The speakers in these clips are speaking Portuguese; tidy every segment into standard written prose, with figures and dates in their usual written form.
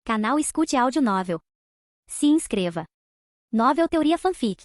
Canal Escute Áudio Novel. Se inscreva. Novel Teoria Fanfic.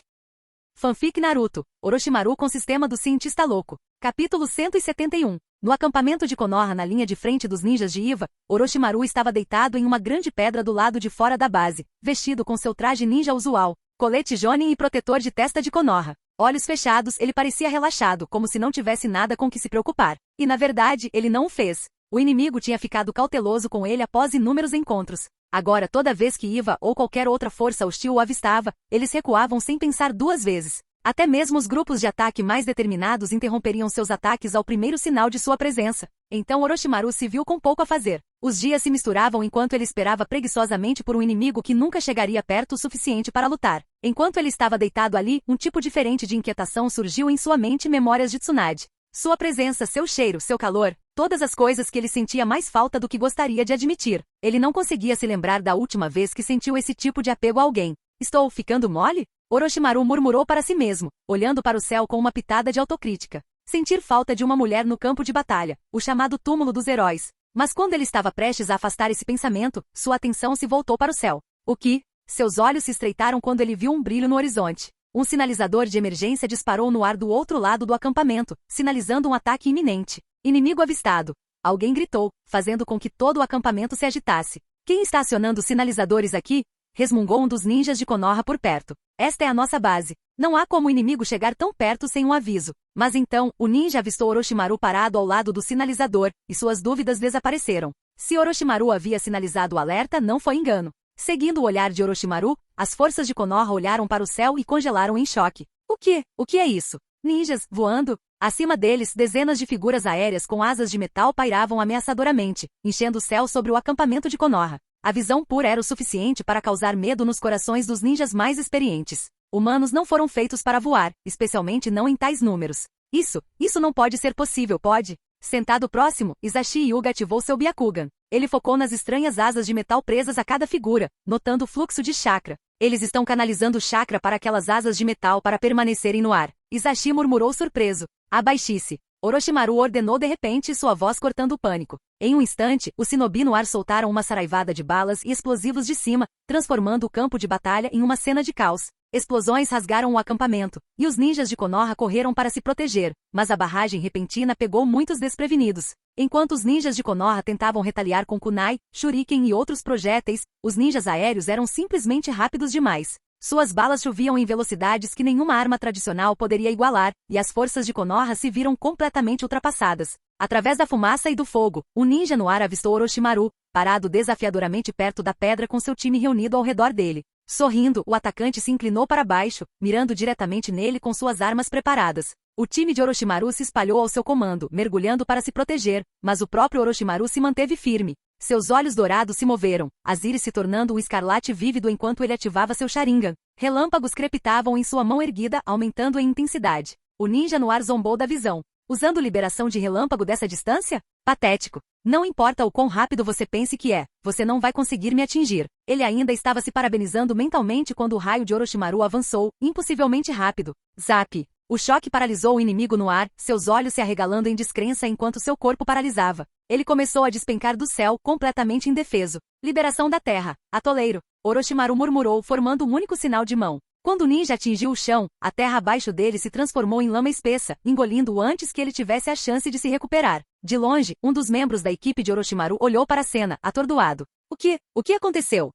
Fanfic Naruto, Orochimaru com sistema do cientista louco. Capítulo 171. No acampamento de Konoha na linha de frente dos ninjas de Iva, Orochimaru estava deitado em uma grande pedra do lado de fora da base, vestido com seu traje ninja usual, colete Jonin e protetor de testa de Konoha. Olhos fechados, ele parecia relaxado, como se não tivesse nada com que se preocupar. E na verdade, ele não o fez. O inimigo tinha ficado cauteloso com ele após inúmeros encontros. Agora, toda vez que Iva ou qualquer outra força hostil o avistava, eles recuavam sem pensar duas vezes. Até mesmo os grupos de ataque mais determinados interromperiam seus ataques ao primeiro sinal de sua presença. Então Orochimaru se viu com pouco a fazer. Os dias se misturavam enquanto ele esperava preguiçosamente por um inimigo que nunca chegaria perto o suficiente para lutar. Enquanto ele estava deitado ali, um tipo diferente de inquietação surgiu em sua mente, memórias de Tsunade. Sua presença, seu cheiro, seu calor, todas as coisas que ele sentia mais falta do que gostaria de admitir. Ele não conseguia se lembrar da última vez que sentiu esse tipo de apego a alguém. Estou ficando mole? Orochimaru murmurou para si mesmo, olhando para o céu com uma pitada de autocrítica. Sentir falta de uma mulher no campo de batalha, o chamado túmulo dos heróis. Mas quando ele estava prestes a afastar esse pensamento, sua atenção se voltou para o céu. O que? Seus olhos se estreitaram quando ele viu um brilho no horizonte. Um sinalizador de emergência disparou no ar do outro lado do acampamento, sinalizando um ataque iminente. Inimigo avistado. Alguém gritou, fazendo com que todo o acampamento se agitasse. Quem está acionando sinalizadores aqui? Resmungou um dos ninjas de Konoha por perto. Esta é a nossa base. Não há como o inimigo chegar tão perto sem um aviso. Mas então, o ninja avistou Orochimaru parado ao lado do sinalizador, e suas dúvidas desapareceram. Se Orochimaru havia sinalizado o alerta, não foi engano. Seguindo o olhar de Orochimaru, as forças de Konoha olharam para o céu e congelaram em choque. O quê? O que é isso? Ninjas, voando? Acima deles, dezenas de figuras aéreas com asas de metal pairavam ameaçadoramente, enchendo o céu sobre o acampamento de Konoha. A visão pura era o suficiente para causar medo nos corações dos ninjas mais experientes. Humanos não foram feitos para voar, especialmente não em tais números. Isso não pode ser possível, pode? Sentado próximo, Isashi Yuga ativou seu Byakugan. Ele focou nas estranhas asas de metal presas a cada figura, notando o fluxo de chakra. Eles estão canalizando chakra para aquelas asas de metal para permanecerem no ar. Isashi murmurou surpreso. Abaixe-se. Orochimaru ordenou de repente, sua voz cortando o pânico. Em um instante, os shinobi no ar soltaram uma saraivada de balas e explosivos de cima, transformando o campo de batalha em uma cena de caos. Explosões rasgaram o acampamento, e os ninjas de Konoha correram para se proteger, mas a barragem repentina pegou muitos desprevenidos. Enquanto os ninjas de Konoha tentavam retaliar com kunai, shuriken e outros projéteis, os ninjas aéreos eram simplesmente rápidos demais. Suas balas choviam em velocidades que nenhuma arma tradicional poderia igualar, e as forças de Konoha se viram completamente ultrapassadas. Através da fumaça e do fogo, um ninja no ar avistou Orochimaru, parado desafiadoramente perto da pedra com seu time reunido ao redor dele. Sorrindo, o atacante se inclinou para baixo, mirando diretamente nele com suas armas preparadas. O time de Orochimaru se espalhou ao seu comando, mergulhando para se proteger, mas o próprio Orochimaru se manteve firme. Seus olhos dourados se moveram, as íris se tornando um escarlate vívido enquanto ele ativava seu Sharingan. Relâmpagos crepitavam em sua mão erguida, aumentando em intensidade. O ninja no ar zombou da visão. Usando liberação de relâmpago dessa distância? Patético. Não importa o quão rápido você pense que é, você não vai conseguir me atingir. Ele ainda estava se parabenizando mentalmente quando o raio de Orochimaru avançou, impossivelmente rápido. Zap! O choque paralisou o inimigo no ar, seus olhos se arregalando em descrença enquanto seu corpo paralisava. Ele começou a despencar do céu, completamente indefeso. Liberação da terra. Atoleiro. Orochimaru murmurou, formando um único sinal de mão. Quando o ninja atingiu o chão, a terra abaixo dele se transformou em lama espessa, engolindo-o antes que ele tivesse a chance de se recuperar. De longe, um dos membros da equipe de Orochimaru olhou para a cena, atordoado. O que aconteceu?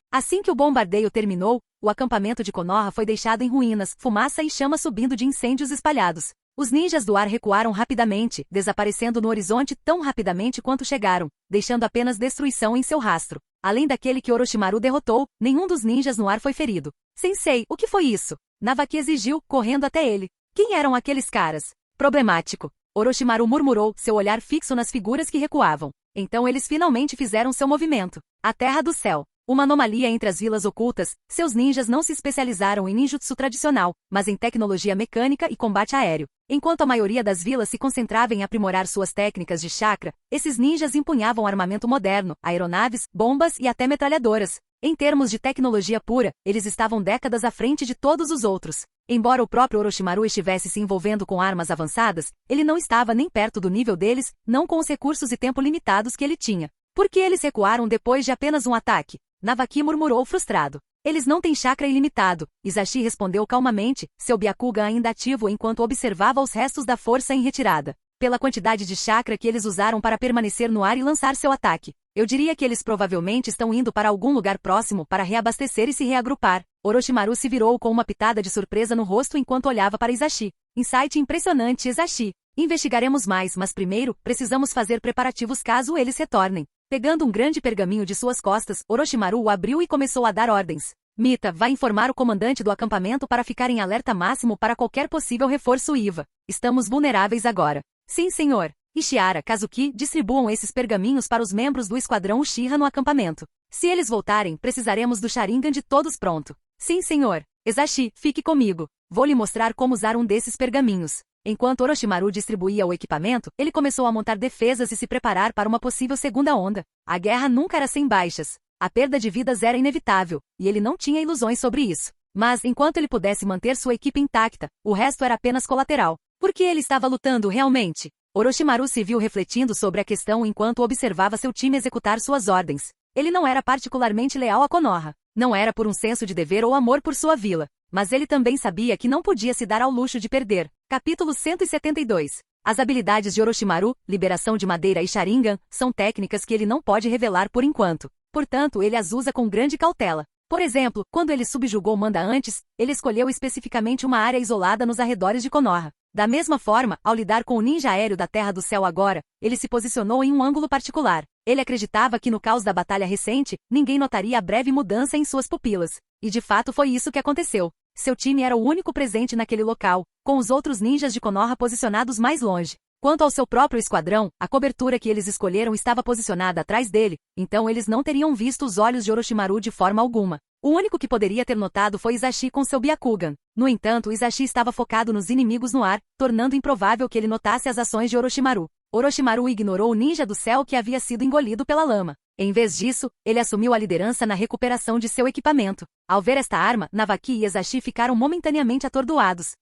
Assim que o bombardeio terminou, o acampamento de Konoha foi deixado em ruínas, fumaça e chama subindo de incêndios espalhados. Os ninjas do ar recuaram rapidamente, desaparecendo no horizonte tão rapidamente quanto chegaram, deixando apenas destruição em seu rastro. Além daquele que Orochimaru derrotou, nenhum dos ninjas no ar foi ferido. Sensei, o que foi isso? Navaki exigiu, correndo até ele. Quem eram aqueles caras? Problemático. Orochimaru murmurou, seu olhar fixo nas figuras que recuavam. Então eles finalmente fizeram seu movimento. A Terra do Céu. Uma anomalia entre as vilas ocultas, seus ninjas não se especializaram em ninjutsu tradicional, mas em tecnologia mecânica e combate aéreo. Enquanto a maioria das vilas se concentrava em aprimorar suas técnicas de chakra, esses ninjas empunhavam armamento moderno, aeronaves, bombas e até metralhadoras. Em termos de tecnologia pura, eles estavam décadas à frente de todos os outros. Embora o próprio Orochimaru estivesse se envolvendo com armas avançadas, ele não estava nem perto do nível deles, não com os recursos e tempo limitados que ele tinha. Por que eles recuaram depois de apenas um ataque? Navaki murmurou frustrado. Eles não têm chakra ilimitado. Hisashi respondeu calmamente, seu Byakugan ainda ativo enquanto observava os restos da força em retirada. Pela quantidade de chakra que eles usaram para permanecer no ar e lançar seu ataque, eu diria que eles provavelmente estão indo para algum lugar próximo para reabastecer e se reagrupar. Orochimaru se virou com uma pitada de surpresa no rosto enquanto olhava para Hisashi. Insight impressionante, Hisashi. Investigaremos mais, mas primeiro, precisamos fazer preparativos caso eles retornem. Pegando um grande pergaminho de suas costas, Orochimaru o abriu e começou a dar ordens. Mita, vai informar o comandante do acampamento para ficar em alerta máximo para qualquer possível reforço Iva. Estamos vulneráveis agora. Sim, senhor. Ishiara, Kazuki, distribuam esses pergaminhos para os membros do esquadrão Uchiha no acampamento. Se eles voltarem, precisaremos do Sharingan de todos pronto. Sim, senhor. Hisashi, fique comigo. Vou lhe mostrar como usar um desses pergaminhos. Enquanto Orochimaru distribuía o equipamento, ele começou a montar defesas e se preparar para uma possível segunda onda. A guerra nunca era sem baixas. A perda de vidas era inevitável, e ele não tinha ilusões sobre isso. Mas, enquanto ele pudesse manter sua equipe intacta, o resto era apenas colateral. Por que ele estava lutando realmente? Orochimaru se viu refletindo sobre a questão enquanto observava seu time executar suas ordens. Ele não era particularmente leal a Konoha. Não era por um senso de dever ou amor por sua vila. Mas ele também sabia que não podia se dar ao luxo de perder. Capítulo 172. As habilidades de Orochimaru, liberação de madeira e Sharingan, são técnicas que ele não pode revelar por enquanto. Portanto, ele as usa com grande cautela. Por exemplo, quando ele subjugou Manda antes, ele escolheu especificamente uma área isolada nos arredores de Konoha. Da mesma forma, ao lidar com o ninja aéreo da Terra do Céu agora, ele se posicionou em um ângulo particular. Ele acreditava que no caos da batalha recente, ninguém notaria a breve mudança em suas pupilas. E de fato foi isso que aconteceu. Seu time era o único presente naquele local, com os outros ninjas de Konoha posicionados mais longe. Quanto ao seu próprio esquadrão, a cobertura que eles escolheram estava posicionada atrás dele, então eles não teriam visto os olhos de Orochimaru de forma alguma. O único que poderia ter notado foi Hisashi com seu Byakugan. No entanto, Hisashi estava focado nos inimigos no ar, tornando improvável que ele notasse as ações de Orochimaru. Orochimaru ignorou o ninja do céu que havia sido engolido pela lama. Em vez disso, ele assumiu a liderança na recuperação de seu equipamento. Ao ver esta arma, Navaki e Hisashi ficaram momentaneamente atordoados.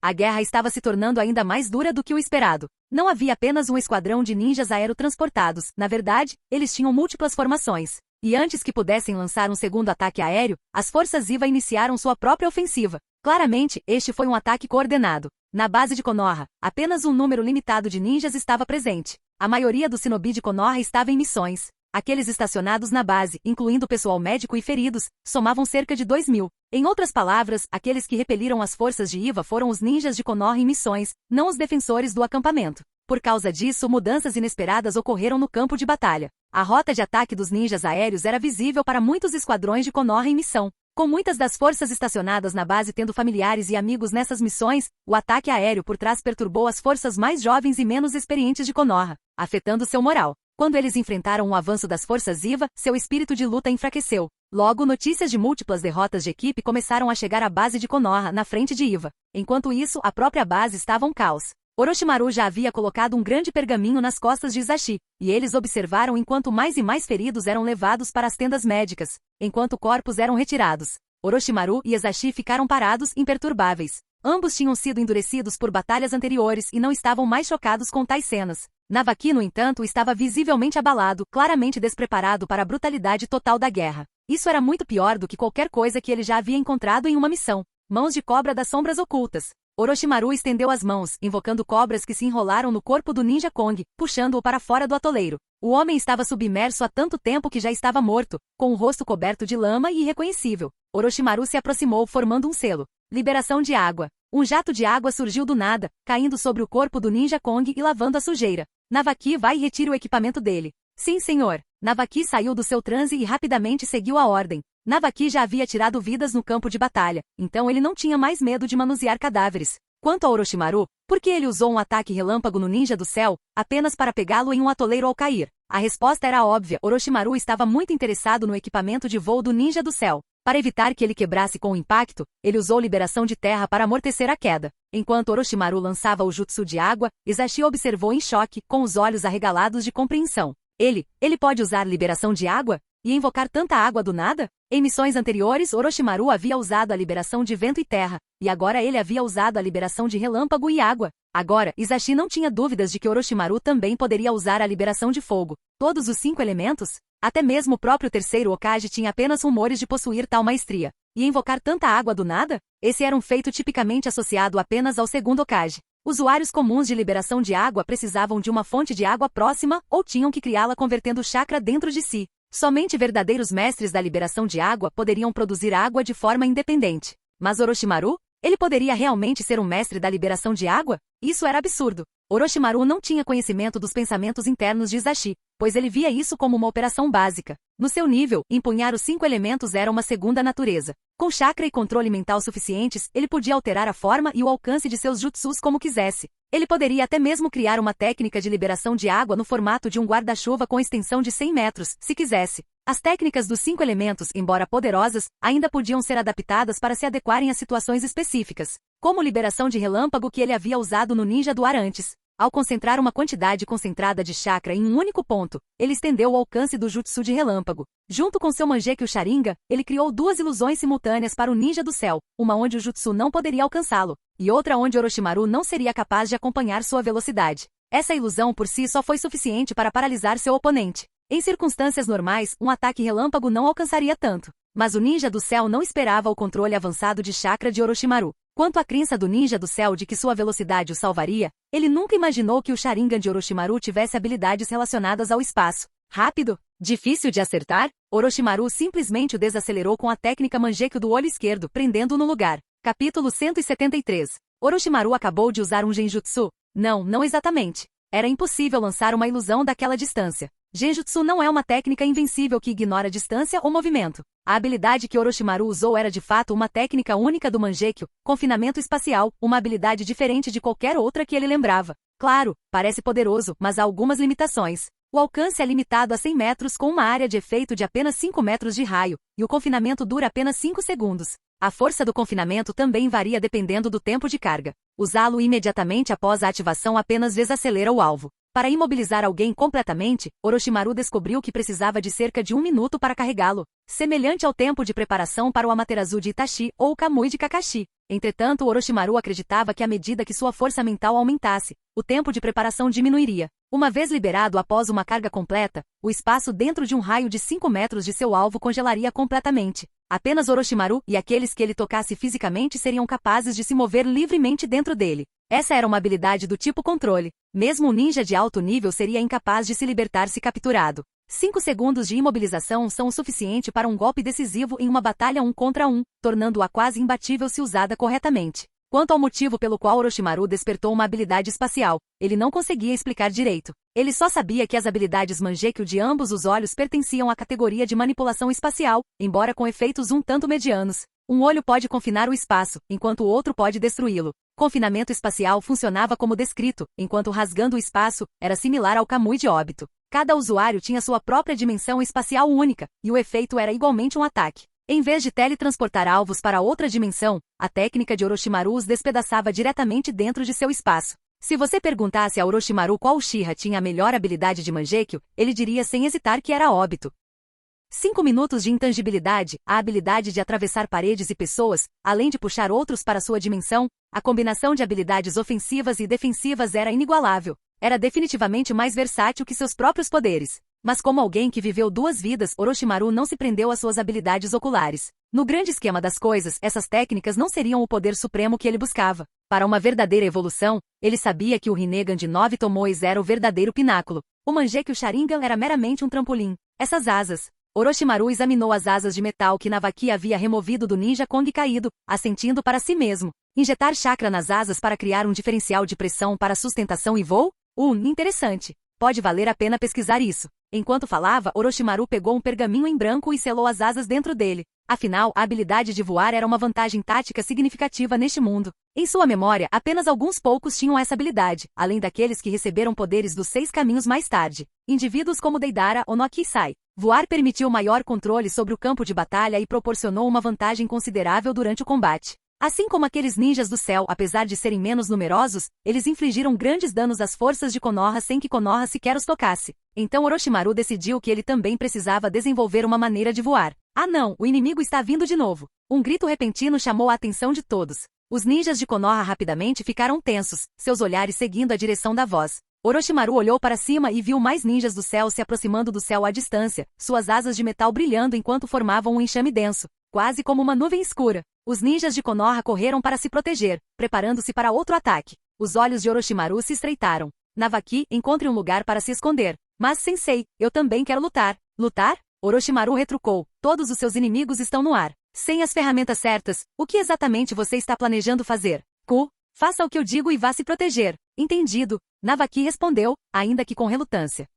A guerra estava se tornando ainda mais dura do que o esperado. Não havia apenas um esquadrão de ninjas aerotransportados, na verdade, eles tinham múltiplas formações. E antes que pudessem lançar um segundo ataque aéreo, as forças Iva iniciaram sua própria ofensiva. Claramente, este foi um ataque coordenado. Na base de Konoha, apenas um número limitado de ninjas estava presente. A maioria do shinobi de Konoha estava em missões. Aqueles estacionados na base, incluindo pessoal médico e feridos, somavam cerca de 2.000. Em outras palavras, aqueles que repeliram as forças de Iva foram os ninjas de Konoha em missões, não os defensores do acampamento. Por causa disso, mudanças inesperadas ocorreram no campo de batalha. A rota de ataque dos ninjas aéreos era visível para muitos esquadrões de Konoha em missão. Com muitas das forças estacionadas na base tendo familiares e amigos nessas missões, o ataque aéreo por trás perturbou as forças mais jovens e menos experientes de Konoha, afetando seu moral. Quando eles enfrentaram o avanço das forças Iva, seu espírito de luta enfraqueceu. Logo, notícias de múltiplas derrotas de equipe começaram a chegar à base de Konoha, na frente de Iva. Enquanto isso, a própria base estava um caos. Orochimaru já havia colocado um grande pergaminho nas costas de Hisashi, e eles observaram enquanto mais e mais feridos eram levados para as tendas médicas, enquanto corpos eram retirados. Orochimaru e Hisashi ficaram parados, imperturbáveis. Ambos tinham sido endurecidos por batalhas anteriores e não estavam mais chocados com tais cenas. Navaki, no entanto, estava visivelmente abalado, claramente despreparado para a brutalidade total da guerra. Isso era muito pior do que qualquer coisa que ele já havia encontrado em uma missão. Mãos de cobra das sombras ocultas. Orochimaru estendeu as mãos, invocando cobras que se enrolaram no corpo do ninja Kong, puxando-o para fora do atoleiro. O homem estava submerso há tanto tempo que já estava morto, com o rosto coberto de lama e irreconhecível. Orochimaru se aproximou, formando um selo. Liberação de água. Um jato de água surgiu do nada, caindo sobre o corpo do ninja Kong e lavando a sujeira. Navaki, vai e retire o equipamento dele. Sim, senhor. Navaki saiu do seu transe e rapidamente seguiu a ordem. Navaki já havia tirado vidas no campo de batalha, então ele não tinha mais medo de manusear cadáveres. Quanto a Orochimaru, por que ele usou um ataque relâmpago no ninja do céu, apenas para pegá-lo em um atoleiro ao cair? A resposta era óbvia, Orochimaru estava muito interessado no equipamento de voo do ninja do céu. Para evitar que ele quebrasse com o impacto, ele usou liberação de terra para amortecer a queda. Enquanto Orochimaru lançava o jutsu de água, Hisashi observou em choque, com os olhos arregalados de compreensão. Ele pode usar liberação de água? E invocar tanta água do nada? Em missões anteriores, Orochimaru havia usado a liberação de vento e terra, e agora ele havia usado a liberação de relâmpago e água. Agora, Hisashi não tinha dúvidas de que Orochimaru também poderia usar a liberação de fogo. Todos os 5 elementos? Até mesmo o próprio terceiro Hokage tinha apenas rumores de possuir tal maestria. E invocar tanta água do nada? Esse era um feito tipicamente associado apenas ao segundo Hokage. Usuários comuns de liberação de água precisavam de uma fonte de água próxima ou tinham que criá-la convertendo chakra dentro de si. Somente verdadeiros mestres da liberação de água poderiam produzir água de forma independente. Mas Orochimaru? Ele poderia realmente ser um mestre da liberação de água? Isso era absurdo. Orochimaru não tinha conhecimento dos pensamentos internos de Hisashi, pois ele via isso como uma operação básica. No seu nível, empunhar os 5 elementos era uma segunda natureza. Com chakra e controle mental suficientes, ele podia alterar a forma e o alcance de seus jutsus como quisesse. Ele poderia até mesmo criar uma técnica de liberação de água no formato de um guarda-chuva com extensão de 100 metros, se quisesse. As técnicas dos 5 elementos, embora poderosas, ainda podiam ser adaptadas para se adequarem a situações específicas, como liberação de relâmpago que ele havia usado no Ninja do Ar antes. Ao concentrar uma quantidade concentrada de chakra em um único ponto, ele estendeu o alcance do jutsu de relâmpago. Junto com seu Mangekyo Sharingan, ele criou 2 ilusões simultâneas para o Ninja do Céu, uma onde o jutsu não poderia alcançá-lo, e outra onde Orochimaru não seria capaz de acompanhar sua velocidade. Essa ilusão por si só foi suficiente para paralisar seu oponente. Em circunstâncias normais, um ataque relâmpago não alcançaria tanto. Mas o Ninja do Céu não esperava o controle avançado de chakra de Orochimaru. Quanto à crença do Ninja do Céu de que sua velocidade o salvaria, ele nunca imaginou que o Sharingan de Orochimaru tivesse habilidades relacionadas ao espaço. Rápido? Difícil de acertar? Orochimaru simplesmente o desacelerou com a técnica Mangekyo do olho esquerdo, prendendo-o no lugar. Capítulo 173. Orochimaru acabou de usar um Genjutsu? Não exatamente. Era impossível lançar uma ilusão daquela distância. Genjutsu não é uma técnica invencível que ignora distância ou movimento. A habilidade que Orochimaru usou era de fato uma técnica única do Mangekyo, confinamento espacial, uma habilidade diferente de qualquer outra que ele lembrava. Claro, parece poderoso, mas há algumas limitações. O alcance é limitado a 100 metros com uma área de efeito de apenas 5 metros de raio, e o confinamento dura apenas 5 segundos. A força do confinamento também varia dependendo do tempo de carga. Usá-lo imediatamente após a ativação apenas desacelera o alvo. Para imobilizar alguém completamente, Orochimaru descobriu que precisava de cerca de 1 minuto para carregá-lo, semelhante ao tempo de preparação para o Amaterasu de Itachi ou o Kamui de Kakashi. Entretanto, Orochimaru acreditava que à medida que sua força mental aumentasse, o tempo de preparação diminuiria. Uma vez liberado após uma carga completa, o espaço dentro de um raio de 5 metros de seu alvo congelaria completamente. Apenas Orochimaru e aqueles que ele tocasse fisicamente seriam capazes de se mover livremente dentro dele. Essa era uma habilidade do tipo controle. Mesmo um ninja de alto nível seria incapaz de se libertar se capturado. 5 segundos de imobilização são o suficiente para um golpe decisivo em uma batalha 1 contra 1, tornando-a quase imbatível se usada corretamente. Quanto ao motivo pelo qual Orochimaru despertou uma habilidade espacial, ele não conseguia explicar direito. Ele só sabia que as habilidades Mangekyo de ambos os olhos pertenciam à categoria de manipulação espacial, embora com efeitos um tanto medianos. Um olho pode confinar o espaço, enquanto o outro pode destruí-lo. Confinamento espacial funcionava como descrito, enquanto rasgando o espaço era similar ao Kamui de Obito. Cada usuário tinha sua própria dimensão espacial única, e o efeito era igualmente um ataque. Em vez de teletransportar alvos para outra dimensão, a técnica de Orochimaru os despedaçava diretamente dentro de seu espaço. Se você perguntasse a Orochimaru qual Uchiha tinha a melhor habilidade de Mangekyo, ele diria sem hesitar que era Obito. 5 minutos de intangibilidade, a habilidade de atravessar paredes e pessoas, além de puxar outros para sua dimensão, a combinação de habilidades ofensivas e defensivas era inigualável. Era definitivamente mais versátil que seus próprios poderes. Mas como alguém que viveu 2 vidas, Orochimaru não se prendeu às suas habilidades oculares. No grande esquema das coisas, essas técnicas não seriam o poder supremo que ele buscava. Para uma verdadeira evolução, ele sabia que o Rinnegan de 9 Tomoes era o verdadeiro pináculo. O Mangekyo Sharingan era meramente um trampolim. Essas asas. Orochimaru examinou as asas de metal que Navaki havia removido do ninja Kong caído, assentindo para si mesmo. Injetar chakra nas asas para criar um diferencial de pressão para sustentação e voo? Interessante. Pode valer a pena pesquisar isso. Enquanto falava, Orochimaru pegou um pergaminho em branco e selou as asas dentro dele. Afinal, a habilidade de voar era uma vantagem tática significativa neste mundo. Em sua memória, apenas alguns poucos tinham essa habilidade, além daqueles que receberam poderes dos 6 caminhos mais tarde. Indivíduos como Deidara ou Nokisai. Voar permitiu maior controle sobre o campo de batalha e proporcionou uma vantagem considerável durante o combate. Assim como aqueles ninjas do céu, apesar de serem menos numerosos, eles infligiram grandes danos às forças de Konoha sem que Konoha sequer os tocasse. Então Orochimaru decidiu que ele também precisava desenvolver uma maneira de voar. Ah não, o inimigo está vindo de novo. Um grito repentino chamou a atenção de todos. Os ninjas de Konoha rapidamente ficaram tensos, seus olhares seguindo a direção da voz. Orochimaru olhou para cima e viu mais ninjas do céu se aproximando do céu à distância, suas asas de metal brilhando enquanto formavam um enxame denso, quase como uma nuvem escura. Os ninjas de Konoha correram para se proteger, preparando-se para outro ataque. Os olhos de Orochimaru se estreitaram. Navaki, encontre um lugar para se esconder. Mas, sensei, eu também quero lutar. Lutar? Orochimaru retrucou. Todos os seus inimigos estão no ar. Sem as ferramentas certas, o que exatamente você está planejando fazer? Faça o que eu digo e vá se proteger. Entendido. Navaki respondeu, ainda que com relutância.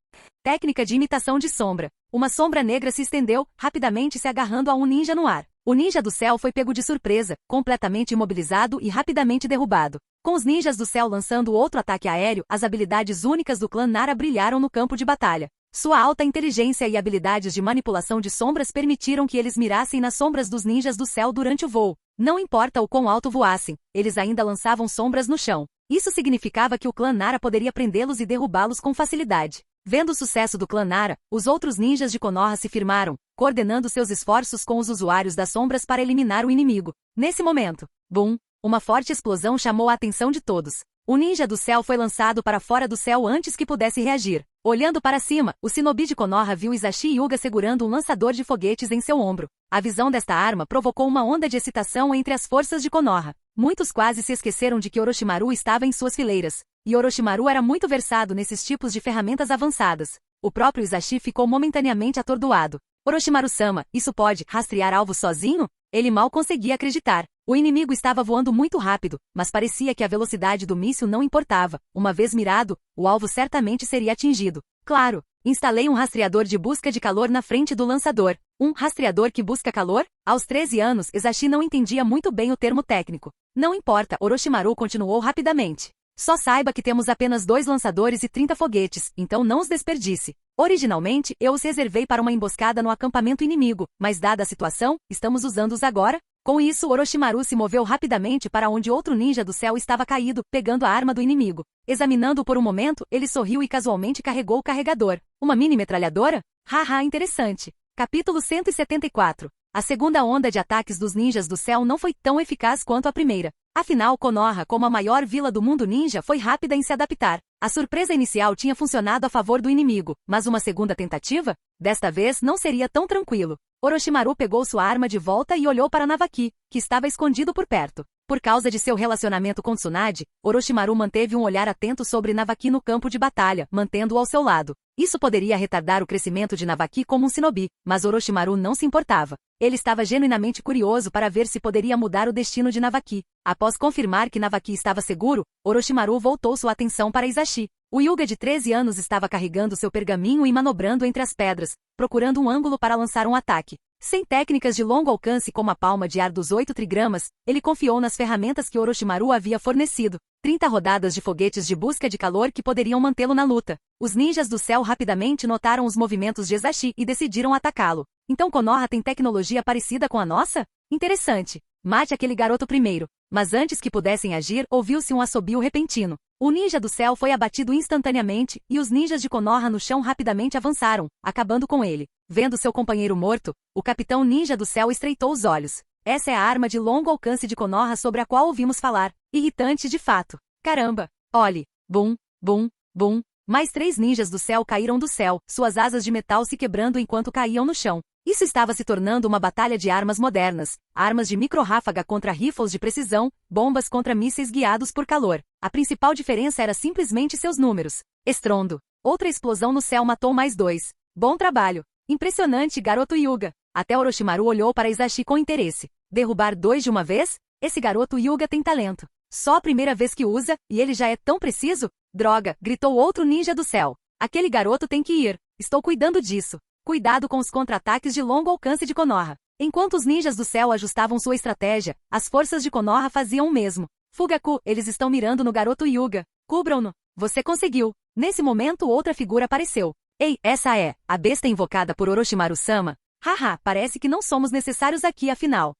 Técnica de imitação de sombra. Uma sombra negra se estendeu, rapidamente se agarrando a um ninja no ar. O ninja do céu foi pego de surpresa, completamente imobilizado e rapidamente derrubado. Com os ninjas do céu lançando outro ataque aéreo, as habilidades únicas do clã Nara brilharam no campo de batalha. Sua alta inteligência e habilidades de manipulação de sombras permitiram que eles mirassem nas sombras dos ninjas do céu durante o voo. Não importa o quão alto voassem, eles ainda lançavam sombras no chão. Isso significava que o clã Nara poderia prendê-los e derrubá-los com facilidade. Vendo o sucesso do clã Nara, os outros ninjas de Konoha se firmaram, coordenando seus esforços com os usuários das sombras para eliminar o inimigo. Nesse momento, bum! Uma forte explosão chamou a atenção de todos. O ninja do céu foi lançado para fora do céu antes que pudesse reagir. Olhando para cima, o shinobi de Konoha viu Hisashi Hyuga segurando um lançador de foguetes em seu ombro. A visão desta arma provocou uma onda de excitação entre as forças de Konoha. Muitos quase se esqueceram de que Orochimaru estava em suas fileiras. E Orochimaru era muito versado nesses tipos de ferramentas avançadas. O próprio Hisashi ficou momentaneamente atordoado. Orochimaru-sama, isso pode rastrear alvos sozinho? Ele mal conseguia acreditar. O inimigo estava voando muito rápido, mas parecia que a velocidade do míssil não importava. Uma vez mirado, o alvo certamente seria atingido. Claro, instalei um rastreador de busca de calor na frente do lançador. Um rastreador que busca calor? Aos 13 anos, Hisashi não entendia muito bem o termo técnico. Não importa, Orochimaru continuou rapidamente. Só saiba que temos apenas 2 lançadores e 30 foguetes, então não os desperdice. Originalmente, eu os reservei para uma emboscada no acampamento inimigo, mas dada a situação, estamos usando-os agora. Com isso, Orochimaru se moveu rapidamente para onde outro ninja do céu estava caído, pegando a arma do inimigo. Examinando-o por um momento, ele sorriu e casualmente carregou o carregador. Uma mini metralhadora? Haha, interessante. Capítulo 174. A segunda onda de ataques dos ninjas do céu não foi tão eficaz quanto a primeira. Afinal, Konoha, como a maior vila do mundo ninja, foi rápida em se adaptar. A surpresa inicial tinha funcionado a favor do inimigo, mas uma segunda tentativa? Desta vez não seria tão tranquilo. Orochimaru pegou sua arma de volta e olhou para Navaki, que estava escondido por perto. Por causa de seu relacionamento com Tsunade, Orochimaru manteve um olhar atento sobre Navaki no campo de batalha, mantendo-o ao seu lado. Isso poderia retardar o crescimento de Navaki como um shinobi, mas Orochimaru não se importava. Ele estava genuinamente curioso para ver se poderia mudar o destino de Navaki. Após confirmar que Navaki estava seguro, Orochimaru voltou sua atenção para Hisashi. O Hyuga de 13 anos estava carregando seu pergaminho e manobrando entre as pedras, procurando um ângulo para lançar um ataque. Sem técnicas de longo alcance como a palma de ar dos 8 trigramas, ele confiou nas ferramentas que Orochimaru havia fornecido. 30 rodadas de foguetes de busca de calor que poderiam mantê-lo na luta. Os ninjas do céu rapidamente notaram os movimentos de Hisashi e decidiram atacá-lo. Então Konoha tem tecnologia parecida com a nossa? Interessante. Mate aquele garoto primeiro. Mas antes que pudessem agir, ouviu-se um assobio repentino. O ninja do céu foi abatido instantaneamente, e os ninjas de Konoha no chão rapidamente avançaram, acabando com ele. Vendo seu companheiro morto, o capitão ninja do céu estreitou os olhos. Essa é a arma de longo alcance de Konoha sobre a qual ouvimos falar. Irritante de fato. Caramba! Olhe! Bum, bum, bum. Mais 3 ninjas do céu caíram do céu, suas asas de metal se quebrando enquanto caíam no chão. Isso estava se tornando uma batalha de armas modernas. Armas de micro-ráfaga contra rifles de precisão, bombas contra mísseis guiados por calor. A principal diferença era simplesmente seus números. Estrondo. Outra explosão no céu matou mais 2. Bom trabalho. Impressionante, garoto Hyuga. Até Orochimaru olhou para Hisashi com interesse. Derrubar 2 de uma vez? Esse garoto Hyuga tem talento. Só a primeira vez que usa, e ele já é tão preciso? Droga, gritou outro ninja do céu. Aquele garoto tem que ir. Estou cuidando disso. Cuidado com os contra-ataques de longo alcance de Konoha. Enquanto os ninjas do céu ajustavam sua estratégia, as forças de Konoha faziam o mesmo. Fugaku, eles estão mirando no garoto Hyuga. Cubram-no. Você conseguiu. Nesse momento outra figura apareceu. Ei, essa é a besta invocada por Orochimaru-sama? Haha, parece que não somos necessários aqui afinal.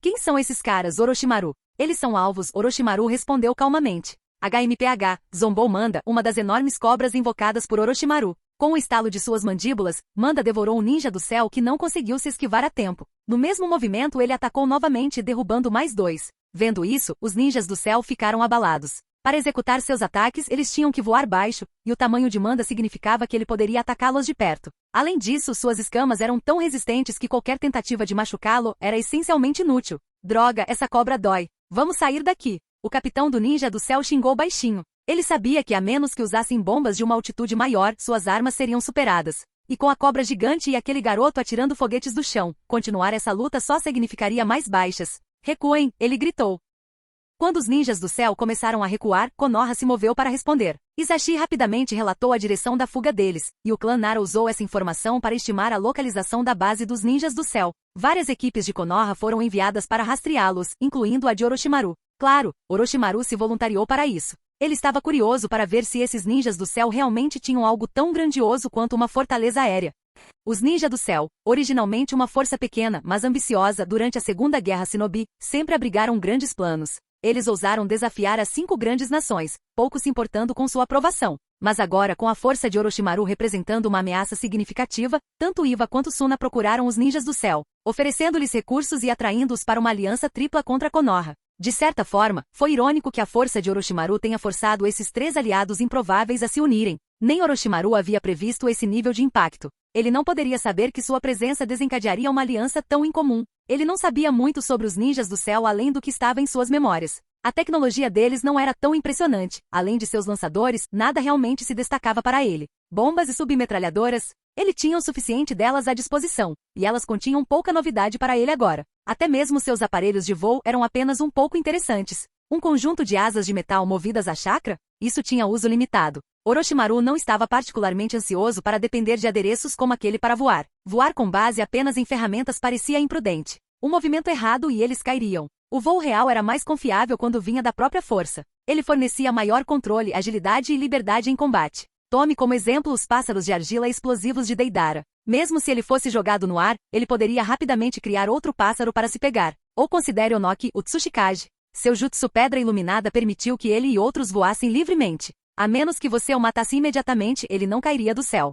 Quem são esses caras, Orochimaru? Eles são alvos, Orochimaru respondeu calmamente. HMPH, zombou Manda, uma das enormes cobras invocadas por Orochimaru. Com o estalo de suas mandíbulas, Manda devorou um ninja do céu que não conseguiu se esquivar a tempo. No mesmo movimento ele atacou novamente, derrubando mais 2. Vendo isso, os ninjas do céu ficaram abalados. Para executar seus ataques, eles tinham que voar baixo, e o tamanho de Manda significava que ele poderia atacá-los de perto. Além disso, suas escamas eram tão resistentes que qualquer tentativa de machucá-lo era essencialmente inútil. Droga, essa cobra dói. Vamos sair daqui. O capitão do ninja do céu xingou baixinho. Ele sabia que a menos que usassem bombas de uma altitude maior, suas armas seriam superadas. E com a cobra gigante e aquele garoto atirando foguetes do chão, continuar essa luta só significaria mais baixas. Recuem, ele gritou. Quando os ninjas do céu começaram a recuar, Konoha se moveu para responder. Hisashi rapidamente relatou a direção da fuga deles, e o clã Nara usou essa informação para estimar a localização da base dos ninjas do céu. Várias equipes de Konoha foram enviadas para rastreá-los, incluindo a de Orochimaru. Claro, Orochimaru se voluntariou para isso. Ele estava curioso para ver se esses ninjas do céu realmente tinham algo tão grandioso quanto uma fortaleza aérea. Os ninjas do céu, originalmente uma força pequena, mas ambiciosa durante a Segunda Guerra Shinobi, sempre abrigaram grandes planos. Eles ousaram desafiar as 5 grandes nações, pouco se importando com sua aprovação. Mas agora, com a força de Orochimaru representando uma ameaça significativa, tanto Iva quanto Suna procuraram os ninjas do céu, oferecendo-lhes recursos e atraindo-os para uma aliança tripla contra Konoha. De certa forma, foi irônico que a força de Orochimaru tenha forçado esses 3 aliados improváveis a se unirem. Nem Orochimaru havia previsto esse nível de impacto. Ele não poderia saber que sua presença desencadearia uma aliança tão incomum. Ele não sabia muito sobre os ninjas do céu além do que estava em suas memórias. A tecnologia deles não era tão impressionante. Além de seus lançadores, nada realmente se destacava para ele. Bombas e submetralhadoras? Ele tinha o suficiente delas à disposição, e elas continham pouca novidade para ele agora. Até mesmo seus aparelhos de voo eram apenas um pouco interessantes. Um conjunto de asas de metal movidas a chakra? Isso tinha uso limitado. Orochimaru não estava particularmente ansioso para depender de adereços como aquele para voar. Voar com base apenas em ferramentas parecia imprudente. Um movimento errado e eles cairiam. O voo real era mais confiável quando vinha da própria força. Ele fornecia maior controle, agilidade e liberdade em combate. Tome como exemplo os pássaros de argila explosivos de Deidara. Mesmo se ele fosse jogado no ar, ele poderia rapidamente criar outro pássaro para se pegar. Ou considere Onoki, o Tsushikage. Seu jutsu Pedra Iluminada permitiu que ele e outros voassem livremente. A menos que você o matasse imediatamente, ele não cairia do céu.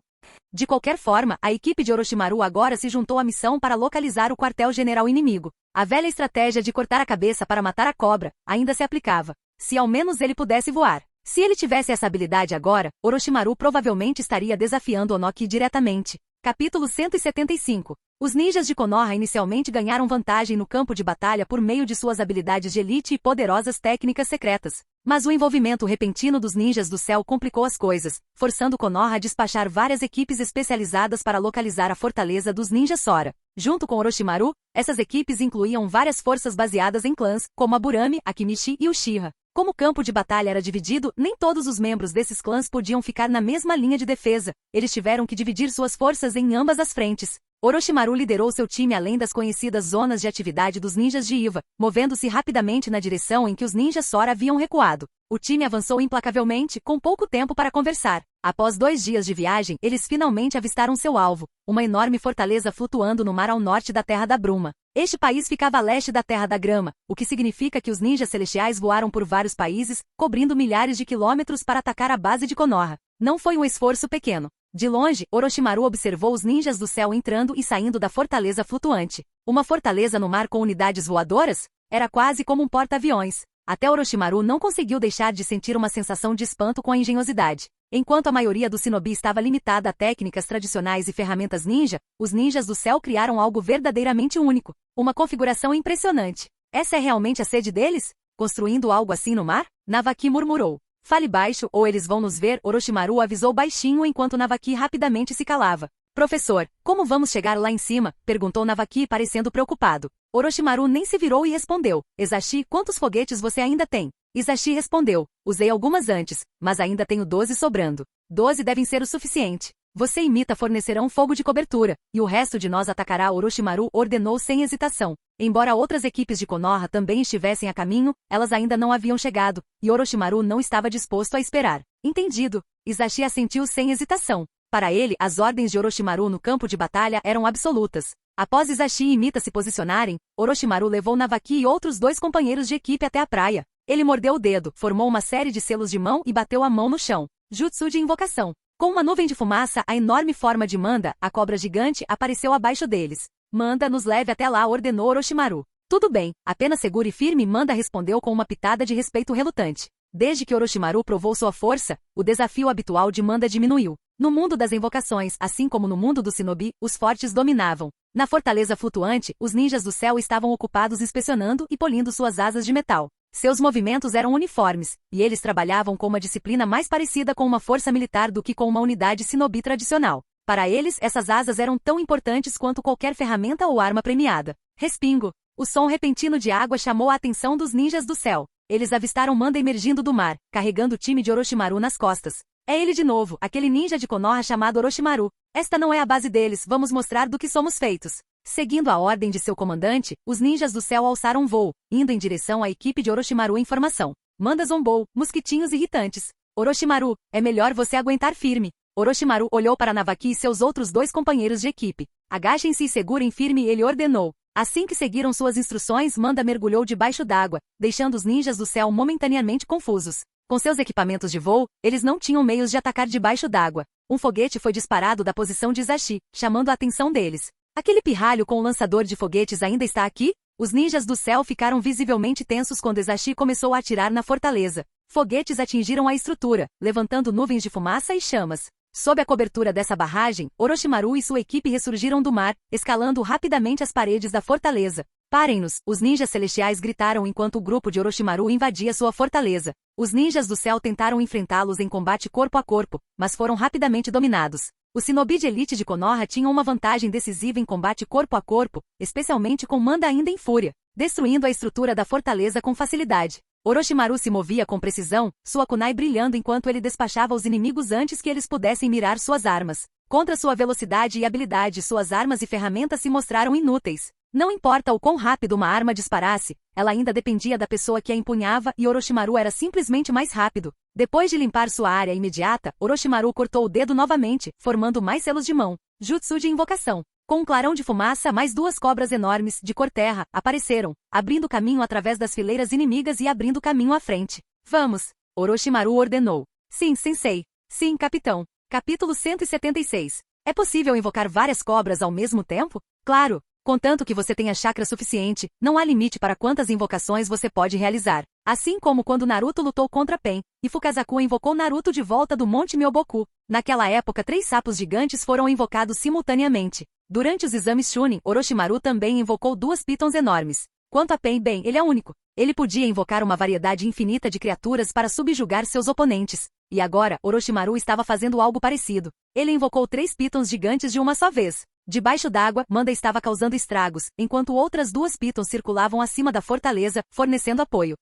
De qualquer forma, a equipe de Orochimaru agora se juntou à missão para localizar o quartel-general inimigo. A velha estratégia de cortar a cabeça para matar a cobra ainda se aplicava. Se ao menos ele pudesse voar. Se ele tivesse essa habilidade agora, Orochimaru provavelmente estaria desafiando Onoki diretamente. Capítulo 175. Os ninjas de Konoha inicialmente ganharam vantagem no campo de batalha por meio de suas habilidades de elite e poderosas técnicas secretas. Mas o envolvimento repentino dos ninjas do céu complicou as coisas, forçando Konoha a despachar várias equipes especializadas para localizar a fortaleza dos ninjas Sora. Junto com Orochimaru, essas equipes incluíam várias forças baseadas em clãs, como a Burami, a Kimichi e o Uchiha. Como o campo de batalha era dividido, nem todos os membros desses clãs podiam ficar na mesma linha de defesa. Eles tiveram que dividir suas forças em ambas as frentes. Orochimaru liderou seu time além das conhecidas zonas de atividade dos ninjas de Iva, movendo-se rapidamente na direção em que os ninjas Sora haviam recuado. O time avançou implacavelmente, com pouco tempo para conversar. Após 2 dias de viagem, eles finalmente avistaram seu alvo, uma enorme fortaleza flutuando no mar ao norte da Terra da Bruma. Este país ficava a leste da Terra da Grama, o que significa que os ninjas celestiais voaram por vários países, cobrindo milhares de quilômetros para atacar a base de Konoha. Não foi um esforço pequeno. De longe, Orochimaru observou os ninjas do céu entrando e saindo da fortaleza flutuante. Uma fortaleza no mar com unidades voadoras? Era quase como um porta-aviões. Até Orochimaru não conseguiu deixar de sentir uma sensação de espanto com a engenhosidade. Enquanto a maioria do shinobi estava limitada a técnicas tradicionais e ferramentas ninja, os ninjas do céu criaram algo verdadeiramente único. Uma configuração impressionante. Essa é realmente a sede deles? Construindo algo assim no mar? Navaki murmurou. Fale baixo ou eles vão nos ver, Orochimaru avisou baixinho enquanto Navaki rapidamente se calava. Professor, como vamos chegar lá em cima? Perguntou Navaki parecendo preocupado. Orochimaru nem se virou e respondeu. Hisashi, quantos foguetes você ainda tem? Hisashi respondeu. Usei algumas antes, mas ainda tenho 12 sobrando. 12 devem ser o suficiente. Você e Mita fornecerão fogo de cobertura, e o resto de nós atacará, Orochimaru ordenou sem hesitação. Embora outras equipes de Konoha também estivessem a caminho, elas ainda não haviam chegado, e Orochimaru não estava disposto a esperar. Entendido. Hisashi assentiu sem hesitação. Para ele, as ordens de Orochimaru no campo de batalha eram absolutas. Após Izashi e Mita se posicionarem, Orochimaru levou Navaki e outros 2 companheiros de equipe até a praia. Ele mordeu o dedo, formou uma série de selos de mão e bateu a mão no chão. Jutsu de invocação. Com uma nuvem de fumaça, a enorme forma de Manda, a cobra gigante, apareceu abaixo deles. Manda, nos leve até lá, ordenou Orochimaru. Tudo bem, apenas seguro e firme, Manda respondeu com uma pitada de respeito relutante. Desde que Orochimaru provou sua força, o desafio habitual de Manda diminuiu. No mundo das invocações, assim como no mundo do shinobi, os fortes dominavam. Na fortaleza flutuante, os ninjas do céu estavam ocupados inspecionando e polindo suas asas de metal. Seus movimentos eram uniformes, e eles trabalhavam com uma disciplina mais parecida com uma força militar do que com uma unidade shinobi tradicional. Para eles, essas asas eram tão importantes quanto qualquer ferramenta ou arma premiada. Respingo. O som repentino de água chamou a atenção dos ninjas do céu. Eles avistaram Manda emergindo do mar, carregando o time de Orochimaru nas costas. É ele de novo, aquele ninja de Konoha chamado Orochimaru. Esta não é a base deles, vamos mostrar do que somos feitos. Seguindo a ordem de seu comandante, os ninjas do céu alçaram voo, indo em direção à equipe de Orochimaru em formação. Manda zombou, mosquitinhos irritantes. Orochimaru, é melhor você aguentar firme. Orochimaru olhou para Navaki e seus outros 2 companheiros de equipe. Agachem-se e segurem firme, ele ordenou. Assim que seguiram suas instruções, Manda mergulhou debaixo d'água, deixando os ninjas do céu momentaneamente confusos. Com seus equipamentos de voo, eles não tinham meios de atacar debaixo d'água. Um foguete foi disparado da posição de Izashi, chamando a atenção deles. Aquele pirralho com o lançador de foguetes ainda está aqui? Os ninjas do céu ficaram visivelmente tensos quando Izashi começou a atirar na fortaleza. Foguetes atingiram a estrutura, levantando nuvens de fumaça e chamas. Sob a cobertura dessa barragem, Orochimaru e sua equipe ressurgiram do mar, escalando rapidamente as paredes da fortaleza. Parem-nos, os ninjas celestiais gritaram enquanto o grupo de Orochimaru invadia sua fortaleza. Os ninjas do céu tentaram enfrentá-los em combate corpo a corpo, mas foram rapidamente dominados. Os shinobi de elite de Konoha tinham uma vantagem decisiva em combate corpo a corpo, especialmente com Manda ainda em fúria, destruindo a estrutura da fortaleza com facilidade. Orochimaru se movia com precisão, sua kunai brilhando enquanto ele despachava os inimigos antes que eles pudessem mirar suas armas. Contra sua velocidade e habilidade, suas armas e ferramentas se mostraram inúteis. Não importa o quão rápido uma arma disparasse, ela ainda dependia da pessoa que a empunhava e Orochimaru era simplesmente mais rápido. Depois de limpar sua área imediata, Orochimaru cortou o dedo novamente, formando mais selos de mão. Jutsu de invocação. Com um clarão de fumaça, mais 2 cobras enormes, de cor terra, apareceram, abrindo caminho através das fileiras inimigas e abrindo caminho à frente. Vamos! Orochimaru ordenou. Sim, sensei. Sim, capitão. Capítulo 176. É possível invocar várias cobras ao mesmo tempo? Claro! Contanto que você tenha chakra suficiente, não há limite para quantas invocações você pode realizar. Assim como quando Naruto lutou contra Pen, e Fukazaku invocou Naruto de volta do Monte Myoboku. Naquela época 3 sapos gigantes foram invocados simultaneamente. Durante os exames Chunin, Orochimaru também invocou 2 pitons enormes. Quanto a Pen, bem, ele é único. Ele podia invocar uma variedade infinita de criaturas para subjugar seus oponentes. E agora, Orochimaru estava fazendo algo parecido. Ele invocou 3 pitons gigantes de uma só vez. Debaixo d'água, Manda estava causando estragos, enquanto outras 2 pitons circulavam acima da fortaleza, fornecendo apoio.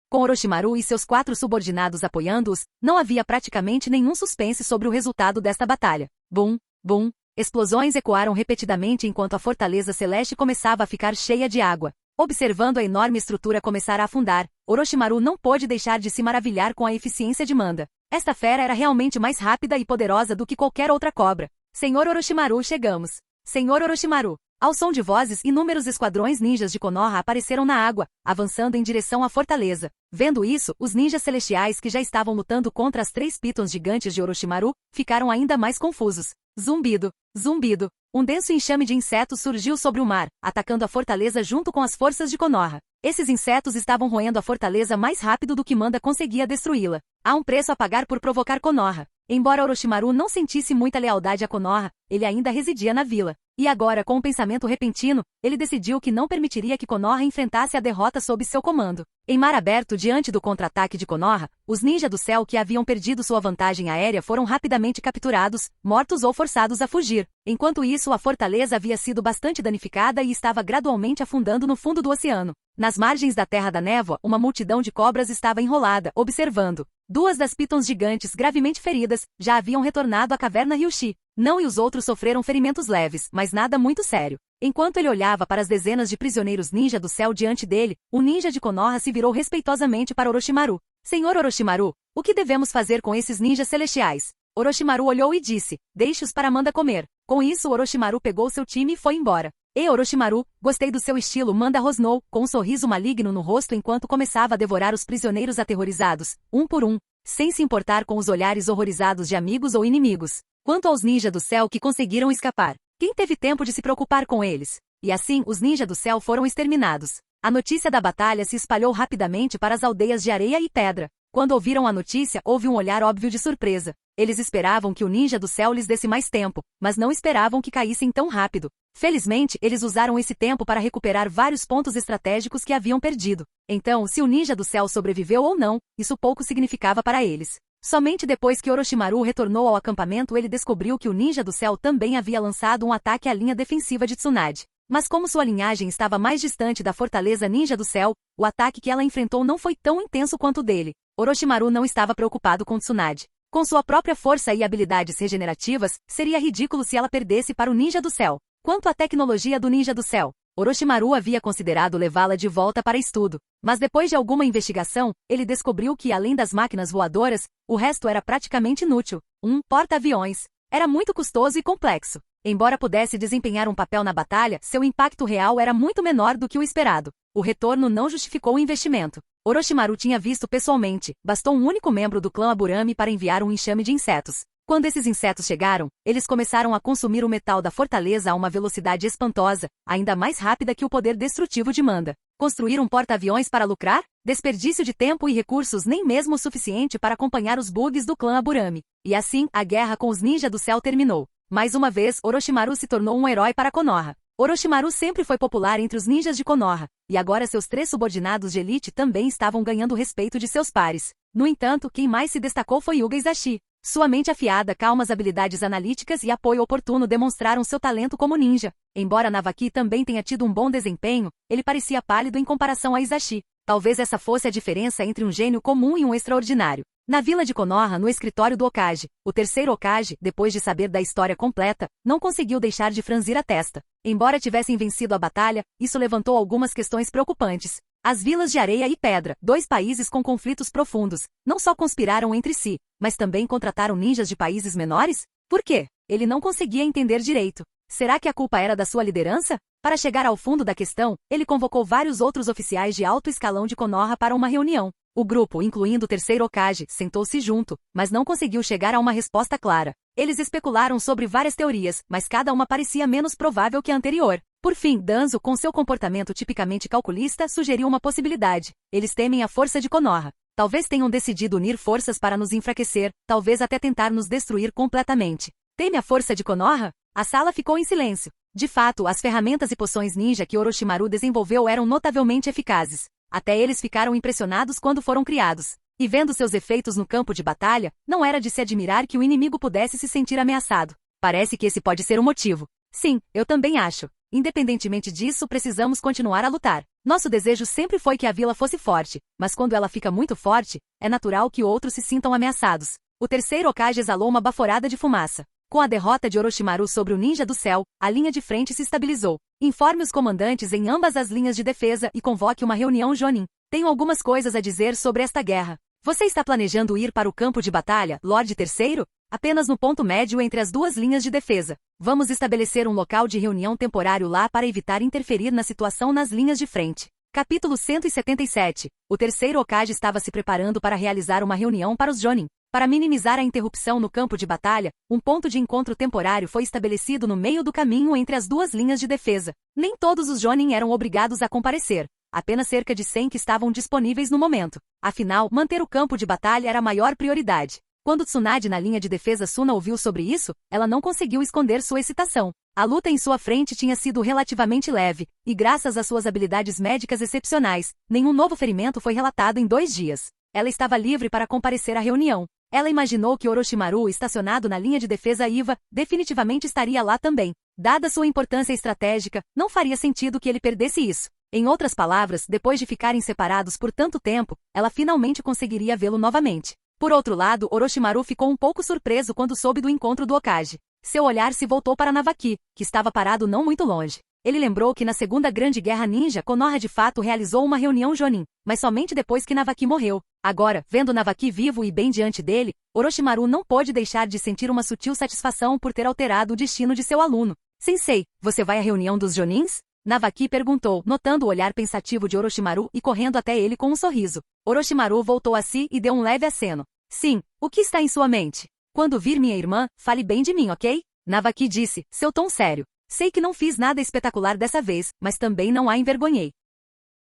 Com Orochimaru e seus 4 subordinados apoiando-os, não havia praticamente nenhum suspense sobre o resultado desta batalha. Bum, bum. Explosões ecoaram repetidamente enquanto a fortaleza celeste começava a ficar cheia de água. Observando a enorme estrutura começar a afundar, Orochimaru não pôde deixar de se maravilhar com a eficiência de Manda. Esta fera era realmente mais rápida e poderosa do que qualquer outra cobra. Senhor Orochimaru, chegamos. Senhor Orochimaru. Ao som de vozes, inúmeros esquadrões ninjas de Konoha apareceram na água, avançando em direção à fortaleza. Vendo isso, os ninjas celestiais que já estavam lutando contra as 3 pitons gigantes de Orochimaru, ficaram ainda mais confusos. Zumbido, zumbido. Um denso enxame de insetos surgiu sobre o mar, atacando a fortaleza junto com as forças de Konoha. Esses insetos estavam roendo a fortaleza mais rápido do que Manda conseguia destruí-la. Há um preço a pagar por provocar Konoha. Embora Orochimaru não sentisse muita lealdade a Konoha, ele ainda residia na vila. E agora, com um pensamento repentino, ele decidiu que não permitiria que Konoha enfrentasse a derrota sob seu comando. Em mar aberto diante do contra-ataque de Konoha, os ninjas do céu que haviam perdido sua vantagem aérea foram rapidamente capturados, mortos ou forçados a fugir. Enquanto isso, a fortaleza havia sido bastante danificada e estava gradualmente afundando no fundo do oceano. Nas margens da Terra da Névoa, uma multidão de cobras estava enrolada, observando. 2 das pitons gigantes gravemente feridas já haviam retornado à caverna Ryushi. Não e os outros sofreram ferimentos leves, mas nada muito sério. Enquanto ele olhava para as dezenas de prisioneiros ninja do céu diante dele, o ninja de Konoha se virou respeitosamente para Orochimaru. Senhor Orochimaru, o que devemos fazer com esses ninjas celestiais? Orochimaru olhou e disse, deixe-os para Manda comer. Com isso, Orochimaru pegou seu time e foi embora. Ei, Orochimaru, gostei do seu estilo, manda rosnou, com um sorriso maligno no rosto enquanto começava a devorar os prisioneiros aterrorizados, um por um, sem se importar com os olhares horrorizados de amigos ou inimigos. Quanto aos ninjas do céu que conseguiram escapar, quem teve tempo de se preocupar com eles? E assim, os ninjas do céu foram exterminados. A notícia da batalha se espalhou rapidamente para as aldeias de areia e pedra. Quando ouviram a notícia, houve um olhar óbvio de surpresa. Eles esperavam que o ninja do céu lhes desse mais tempo, mas não esperavam que caíssem tão rápido. Felizmente, eles usaram esse tempo para recuperar vários pontos estratégicos que haviam perdido. Então, se o ninja do céu sobreviveu ou não, isso pouco significava para eles. Somente depois que Orochimaru retornou ao acampamento ele descobriu que o ninja do céu também havia lançado um ataque à linha defensiva de Tsunade. Mas como sua linhagem estava mais distante da fortaleza ninja do céu, o ataque que ela enfrentou não foi tão intenso quanto o dele. Orochimaru não estava preocupado com Tsunade. Com sua própria força e habilidades regenerativas, seria ridículo se ela perdesse para o ninja do céu. Quanto à tecnologia do ninja do céu, Orochimaru havia considerado levá-la de volta para estudo. Mas depois de alguma investigação, ele descobriu que, além das máquinas voadoras, o resto era praticamente inútil. Um porta-aviões. Era muito custoso e complexo. Embora pudesse desempenhar um papel na batalha, seu impacto real era muito menor do que o esperado. O retorno não justificou o investimento. Orochimaru tinha visto pessoalmente, bastou um único membro do clã Aburame para enviar um enxame de insetos. Quando esses insetos chegaram, eles começaram a consumir o metal da fortaleza a uma velocidade espantosa, ainda mais rápida que o poder destrutivo de Manda. Construir um porta-aviões para lucrar? Desperdício de tempo e recursos nem mesmo o suficiente para acompanhar os bugs do clã Aburame. E assim, a guerra com os ninjas do céu terminou. Mais uma vez, Orochimaru se tornou um herói para Konoha. Orochimaru sempre foi popular entre os ninjas de Konoha, e agora seus 3 subordinados de elite também estavam ganhando o respeito de seus pares. No entanto, quem mais se destacou foi Yuga Isashi. Sua mente afiada, calmas habilidades analíticas e apoio oportuno demonstraram seu talento como ninja. Embora Navaki também tenha tido um bom desempenho, ele parecia pálido em comparação a Isashi. Talvez essa fosse a diferença entre um gênio comum e um extraordinário. Na vila de Konoha, no escritório do Hokage, o terceiro Hokage, depois de saber da história completa, não conseguiu deixar de franzir a testa. Embora tivessem vencido a batalha, isso levantou algumas questões preocupantes. As vilas de areia e pedra, 2 países com conflitos profundos, não só conspiraram entre si, mas também contrataram ninjas de países menores? Por quê? Ele não conseguia entender direito. Será que a culpa era da sua liderança? Para chegar ao fundo da questão, ele convocou vários outros oficiais de alto escalão de Konoha para uma reunião. O grupo, incluindo o terceiro Hokage, sentou-se junto, mas não conseguiu chegar a uma resposta clara. Eles especularam sobre várias teorias, mas cada uma parecia menos provável que a anterior. Por fim, Danzo, com seu comportamento tipicamente calculista, sugeriu uma possibilidade. Eles temem a força de Konoha. Talvez tenham decidido unir forças para nos enfraquecer, talvez até tentar nos destruir completamente. Teme a força de Konoha? A sala ficou em silêncio. De fato, as ferramentas e poções ninja que Orochimaru desenvolveu eram notavelmente eficazes. Até eles ficaram impressionados quando foram criados. E vendo seus efeitos no campo de batalha, não era de se admirar que o inimigo pudesse se sentir ameaçado. Parece que esse pode ser o motivo. Sim, eu também acho. Independentemente disso, precisamos continuar a lutar. Nosso desejo sempre foi que a vila fosse forte, mas quando ela fica muito forte, é natural que outros se sintam ameaçados. O terceiro Hokage exalou uma baforada de fumaça. Com a derrota de Orochimaru sobre o ninja do céu, a linha de frente se estabilizou. Informe os comandantes em ambas as linhas de defesa e convoque uma reunião Jonin. Tenho algumas coisas a dizer sobre esta guerra. Você está planejando ir para o campo de batalha, Lorde Terceiro? Apenas no ponto médio entre as 2 linhas de defesa. Vamos estabelecer um local de reunião temporário lá para evitar interferir na situação nas linhas de frente. Capítulo 177. O terceiro Hokage estava se preparando para realizar uma reunião para os Jonin. Para minimizar a interrupção no campo de batalha, um ponto de encontro temporário foi estabelecido no meio do caminho entre as 2 linhas de defesa. Nem todos os Jonin eram obrigados a comparecer. Apenas cerca de 100 que estavam disponíveis no momento. Afinal, manter o campo de batalha era a maior prioridade. Quando Tsunade na linha de defesa Suna ouviu sobre isso, ela não conseguiu esconder sua excitação. A luta em sua frente tinha sido relativamente leve, e graças às suas habilidades médicas excepcionais, nenhum novo ferimento foi relatado em 2 dias. Ela estava livre para comparecer à reunião. Ela imaginou que Orochimaru, estacionado na linha de defesa Iva, definitivamente estaria lá também. Dada sua importância estratégica, não faria sentido que ele perdesse isso. Em outras palavras, depois de ficarem separados por tanto tempo, ela finalmente conseguiria vê-lo novamente. Por outro lado, Orochimaru ficou um pouco surpreso quando soube do encontro do Hokage. Seu olhar se voltou para Navaki, que estava parado não muito longe. Ele lembrou que na Segunda Grande Guerra Ninja, Konoha de fato realizou uma reunião Jonin, mas somente depois que Navaki morreu. Agora, vendo Navaki vivo e bem diante dele, Orochimaru não pôde deixar de sentir uma sutil satisfação por ter alterado o destino de seu aluno. Sensei, você vai à reunião dos Jonins? Navaki perguntou, notando o olhar pensativo de Orochimaru e correndo até ele com um sorriso. Orochimaru voltou a si e deu um leve aceno. Sim, o que está em sua mente? Quando vir minha irmã, fale bem de mim, ok? Navaki disse, seu tom sério. Sei que não fiz nada espetacular dessa vez, mas também não a envergonhei.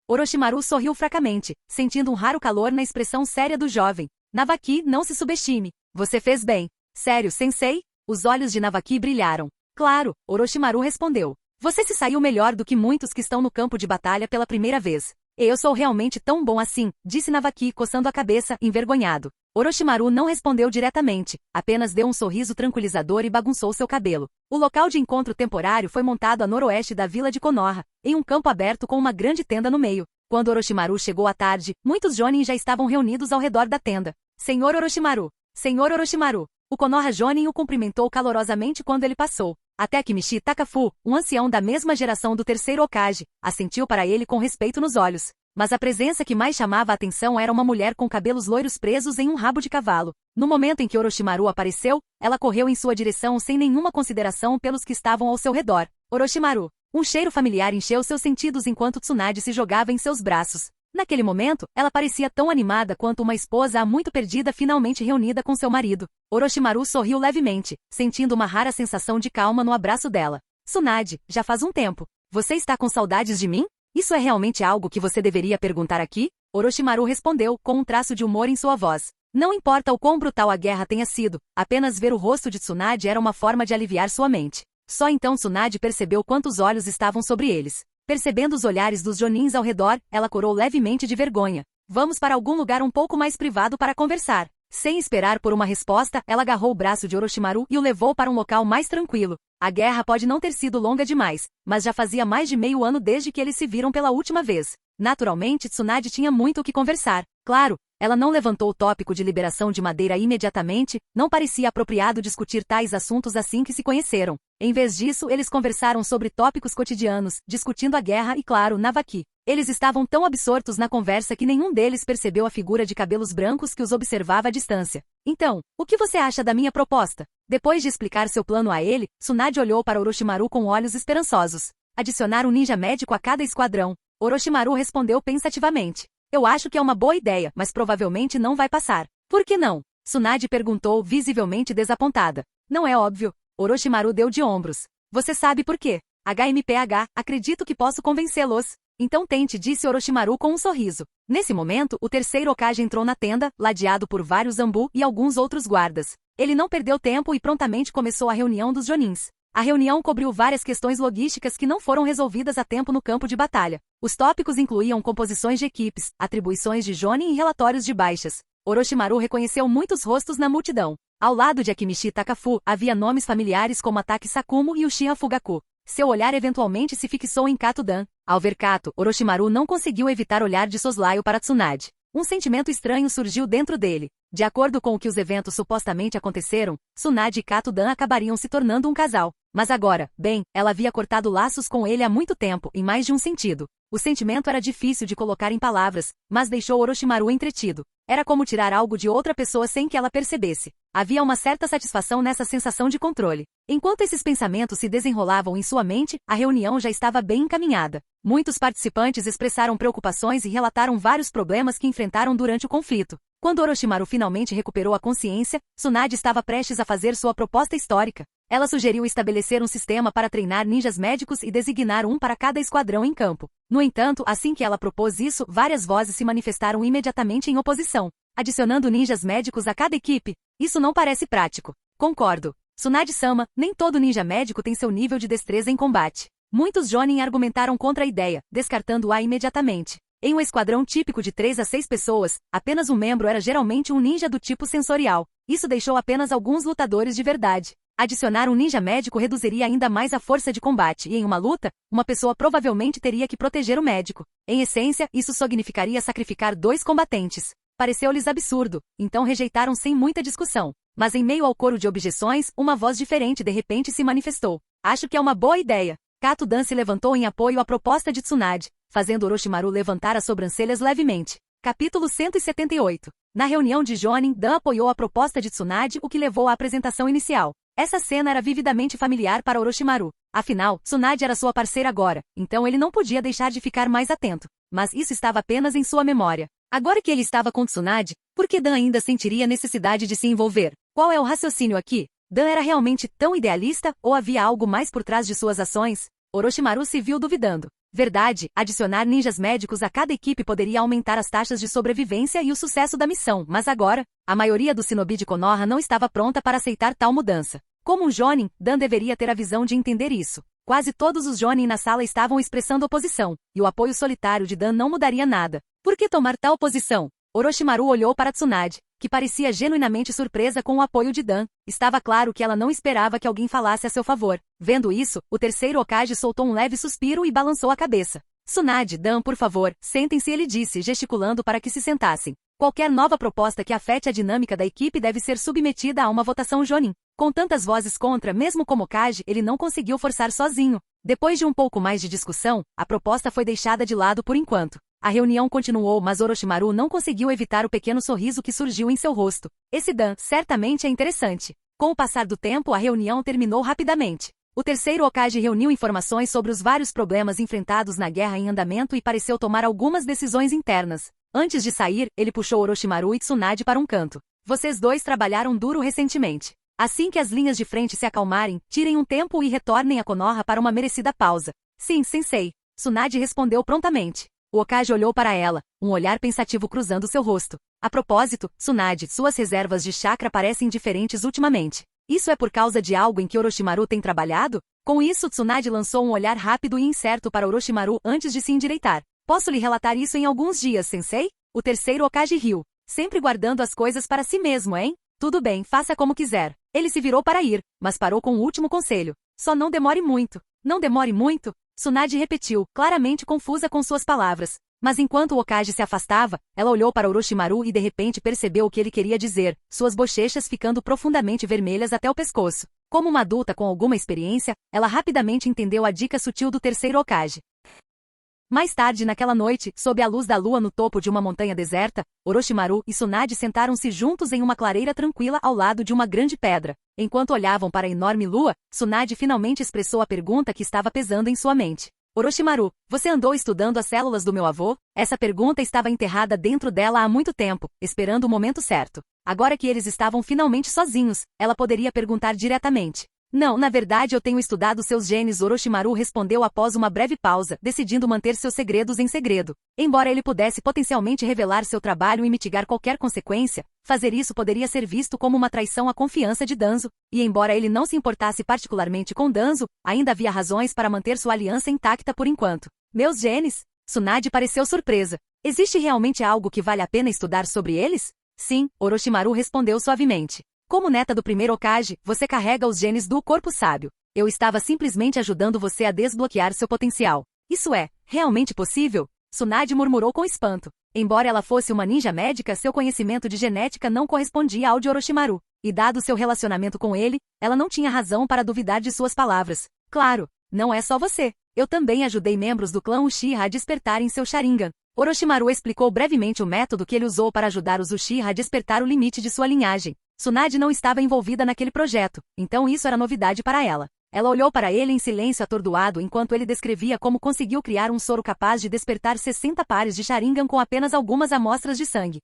Orochimaru sorriu fracamente, sentindo um raro calor na expressão séria do jovem. Navaki, não se subestime. Você fez bem. Sério, sensei? Os olhos de Navaki brilharam. Claro, Orochimaru respondeu. Você se saiu melhor do que muitos que estão no campo de batalha pela primeira vez. Eu sou realmente tão bom assim, disse Navaki coçando a cabeça, envergonhado. Orochimaru não respondeu diretamente, apenas deu um sorriso tranquilizador e bagunçou seu cabelo. O local de encontro temporário foi montado a noroeste da vila de Konoha, em um campo aberto com uma grande tenda no meio. Quando Orochimaru chegou à tarde, muitos Jonin já estavam reunidos ao redor da tenda. Senhor Orochimaru! Senhor Orochimaru! O Konoha Jonin o cumprimentou calorosamente quando ele passou. Até que Michi Takafu, um ancião da mesma geração do terceiro Hokage, assentiu para ele com respeito nos olhos. Mas a presença que mais chamava a atenção era uma mulher com cabelos loiros presos em um rabo de cavalo. No momento em que Orochimaru apareceu, ela correu em sua direção sem nenhuma consideração pelos que estavam ao seu redor. Orochimaru. Um cheiro familiar encheu seus sentidos enquanto Tsunade se jogava em seus braços. Naquele momento, ela parecia tão animada quanto uma esposa há muito perdida finalmente reunida com seu marido. Orochimaru sorriu levemente, sentindo uma rara sensação de calma no abraço dela. Tsunade, já faz um tempo. Você está com saudades de mim? Isso é realmente algo que você deveria perguntar aqui? Orochimaru respondeu, com um traço de humor em sua voz. Não importa o quão brutal a guerra tenha sido, apenas ver o rosto de Tsunade era uma forma de aliviar sua mente. Só então Tsunade percebeu quantos olhos estavam sobre eles. Percebendo os olhares dos Jonins ao redor, ela corou levemente de vergonha. Vamos para algum lugar um pouco mais privado para conversar. Sem esperar por uma resposta, ela agarrou o braço de Orochimaru e o levou para um local mais tranquilo. A guerra pode não ter sido longa demais, mas já fazia mais de meio ano desde que eles se viram pela última vez. Naturalmente, Tsunade tinha muito o que conversar. Claro, ela não levantou o tópico de liberação de madeira imediatamente, não parecia apropriado discutir tais assuntos assim que se conheceram. Em vez disso, eles conversaram sobre tópicos cotidianos, discutindo a guerra e, claro, Navaki. Eles estavam tão absortos na conversa que nenhum deles percebeu a figura de cabelos brancos que os observava à distância. Então, o que você acha da minha proposta? Depois de explicar seu plano a ele, Tsunade olhou para Orochimaru com olhos esperançosos. Adicionar um ninja médico a cada esquadrão. Orochimaru respondeu pensativamente. Eu acho que é uma boa ideia, mas provavelmente não vai passar. Por que não? Tsunade perguntou, visivelmente desapontada. Não é óbvio. Orochimaru deu de ombros. Você sabe por quê? HMPH, acredito que posso convencê-los. Então tente, disse Orochimaru com um sorriso. Nesse momento, o terceiro Hokage entrou na tenda, ladeado por vários Zanbu e alguns outros guardas. Ele não perdeu tempo e prontamente começou a reunião dos Jonins. A reunião cobriu várias questões logísticas que não foram resolvidas a tempo no campo de batalha. Os tópicos incluíam composições de equipes, atribuições de Jonin e relatórios de baixas. Orochimaru reconheceu muitos rostos na multidão. Ao lado de Akimichi Takafu, havia nomes familiares como Ataki Sakumo e Uchiha Fugaku. Seu olhar eventualmente se fixou em Kato Dan. Ao ver Kato, Orochimaru não conseguiu evitar olhar de soslaio para Tsunade. Um sentimento estranho surgiu dentro dele. De acordo com o que os eventos supostamente aconteceram, Tsunade e Kato Dan acabariam se tornando um casal. Mas agora, bem, ela havia cortado laços com ele há muito tempo, em mais de um sentido. O sentimento era difícil de colocar em palavras, mas deixou Orochimaru entretido. Era como tirar algo de outra pessoa sem que ela percebesse. Havia uma certa satisfação nessa sensação de controle. Enquanto esses pensamentos se desenrolavam em sua mente, a reunião já estava bem encaminhada. Muitos participantes expressaram preocupações e relataram vários problemas que enfrentaram durante o conflito. Quando Orochimaru finalmente recuperou a consciência, Tsunade estava prestes a fazer sua proposta histórica. Ela sugeriu estabelecer um sistema para treinar ninjas médicos e designar um para cada esquadrão em campo. No entanto, assim que ela propôs isso, várias vozes se manifestaram imediatamente em oposição. Adicionando ninjas médicos a cada equipe? Isso não parece prático. Concordo. Tsunade-sama, nem todo ninja médico tem seu nível de destreza em combate. Muitos Jonin argumentaram contra a ideia, descartando-a imediatamente. Em um esquadrão típico de 3 a 6 pessoas, apenas um membro era geralmente um ninja do tipo sensorial. Isso deixou apenas alguns lutadores de verdade. Adicionar um ninja médico reduziria ainda mais a força de combate e, em uma luta, uma pessoa provavelmente teria que proteger o médico. Em essência, isso significaria sacrificar 2 combatentes. Pareceu-lhes absurdo, então rejeitaram sem muita discussão. Mas em meio ao coro de objeções, uma voz diferente de repente se manifestou. Acho que é uma boa ideia. Kato Dan se levantou em apoio à proposta de Tsunade, fazendo Orochimaru levantar as sobrancelhas levemente. Capítulo 178. Na reunião de Jonin, Dan apoiou a proposta de Tsunade, o que levou à apresentação inicial. Essa cena era vividamente familiar para Orochimaru. Afinal, Tsunade era sua parceira agora, então ele não podia deixar de ficar mais atento. Mas isso estava apenas em sua memória. Agora que ele estava com Tsunade, por que Dan ainda sentiria necessidade de se envolver? Qual é o raciocínio aqui? Dan era realmente tão idealista, ou havia algo mais por trás de suas ações? Orochimaru se viu duvidando. Verdade, adicionar ninjas médicos a cada equipe poderia aumentar as taxas de sobrevivência e o sucesso da missão, mas agora, a maioria do shinobi de Konoha não estava pronta para aceitar tal mudança. Como um Jonin, Dan deveria ter a visão de entender isso. Quase todos os Jonin na sala estavam expressando oposição, e o apoio solitário de Dan não mudaria nada. Por que tomar tal posição? Orochimaru olhou para Tsunade, que parecia genuinamente surpresa com o apoio de Dan. Estava claro que ela não esperava que alguém falasse a seu favor. Vendo isso, o terceiro Hokage soltou um leve suspiro e balançou a cabeça. Tsunade, Dan, por favor, sentem-se, ele disse, gesticulando para que se sentassem. Qualquer nova proposta que afete a dinâmica da equipe deve ser submetida a uma votação Jonin. Com tantas vozes contra, mesmo como Hokage, ele não conseguiu forçar sozinho. Depois de um pouco mais de discussão, a proposta foi deixada de lado por enquanto. A reunião continuou, mas Orochimaru não conseguiu evitar o pequeno sorriso que surgiu em seu rosto. Esse Dan certamente é interessante. Com o passar do tempo, a reunião terminou rapidamente. O terceiro Hokage reuniu informações sobre os vários problemas enfrentados na guerra em andamento e pareceu tomar algumas decisões internas. Antes de sair, ele puxou Orochimaru e Tsunade para um canto. Vocês dois trabalharam duro recentemente. Assim que as linhas de frente se acalmarem, tirem um tempo e retornem a Konoha para uma merecida pausa. Sim, sensei. Tsunade respondeu prontamente. O Hokage olhou para ela, um olhar pensativo cruzando seu rosto. A propósito, Tsunade, suas reservas de chakra parecem diferentes ultimamente. Isso é por causa de algo em que Orochimaru tem trabalhado? Com isso, Tsunade lançou um olhar rápido e incerto para Orochimaru antes de se endireitar. Posso lhe relatar isso em alguns dias, sensei? O terceiro Hokage riu. Sempre guardando as coisas para si mesmo, hein? Tudo bem, faça como quiser. Ele se virou para ir, mas parou com o último conselho. Só não demore muito. Não demore muito? Tsunade repetiu, claramente confusa com suas palavras. Mas enquanto o Hokage se afastava, ela olhou para Orochimaru e de repente percebeu o que ele queria dizer, suas bochechas ficando profundamente vermelhas até o pescoço. Como uma adulta com alguma experiência, ela rapidamente entendeu a dica sutil do terceiro Hokage. Mais tarde naquela noite, sob a luz da lua no topo de uma montanha deserta, Orochimaru e Tsunade sentaram-se juntos em uma clareira tranquila ao lado de uma grande pedra. Enquanto olhavam para a enorme lua, Tsunade finalmente expressou a pergunta que estava pesando em sua mente. Orochimaru, você andou estudando as células do meu avô? Essa pergunta estava enterrada dentro dela há muito tempo, esperando o momento certo. Agora que eles estavam finalmente sozinhos, ela poderia perguntar diretamente. Não, na verdade eu tenho estudado seus genes, Orochimaru respondeu após uma breve pausa, decidindo manter seus segredos em segredo. Embora ele pudesse potencialmente revelar seu trabalho e mitigar qualquer consequência, fazer isso poderia ser visto como uma traição à confiança de Danzo, e embora ele não se importasse particularmente com Danzo, ainda havia razões para manter sua aliança intacta por enquanto. Meus genes? Tsunade pareceu surpresa. Existe realmente algo que vale a pena estudar sobre eles? Sim, Orochimaru respondeu suavemente. Como neta do primeiro Hokage, você carrega os genes do corpo sábio. Eu estava simplesmente ajudando você a desbloquear seu potencial. Isso é realmente possível? Tsunade murmurou com espanto. Embora ela fosse uma ninja médica, seu conhecimento de genética não correspondia ao de Orochimaru. E dado seu relacionamento com ele, ela não tinha razão para duvidar de suas palavras. Claro, não é só você. Eu também ajudei membros do clã Uchiha a despertarem seu Sharingan. Orochimaru explicou brevemente o método que ele usou para ajudar os Uchiha a despertar o limite de sua linhagem. Tsunade não estava envolvida naquele projeto, então isso era novidade para ela. Ela olhou para ele em silêncio atordoado enquanto ele descrevia como conseguiu criar um soro capaz de despertar 60 pares de Sharingan com apenas algumas amostras de sangue.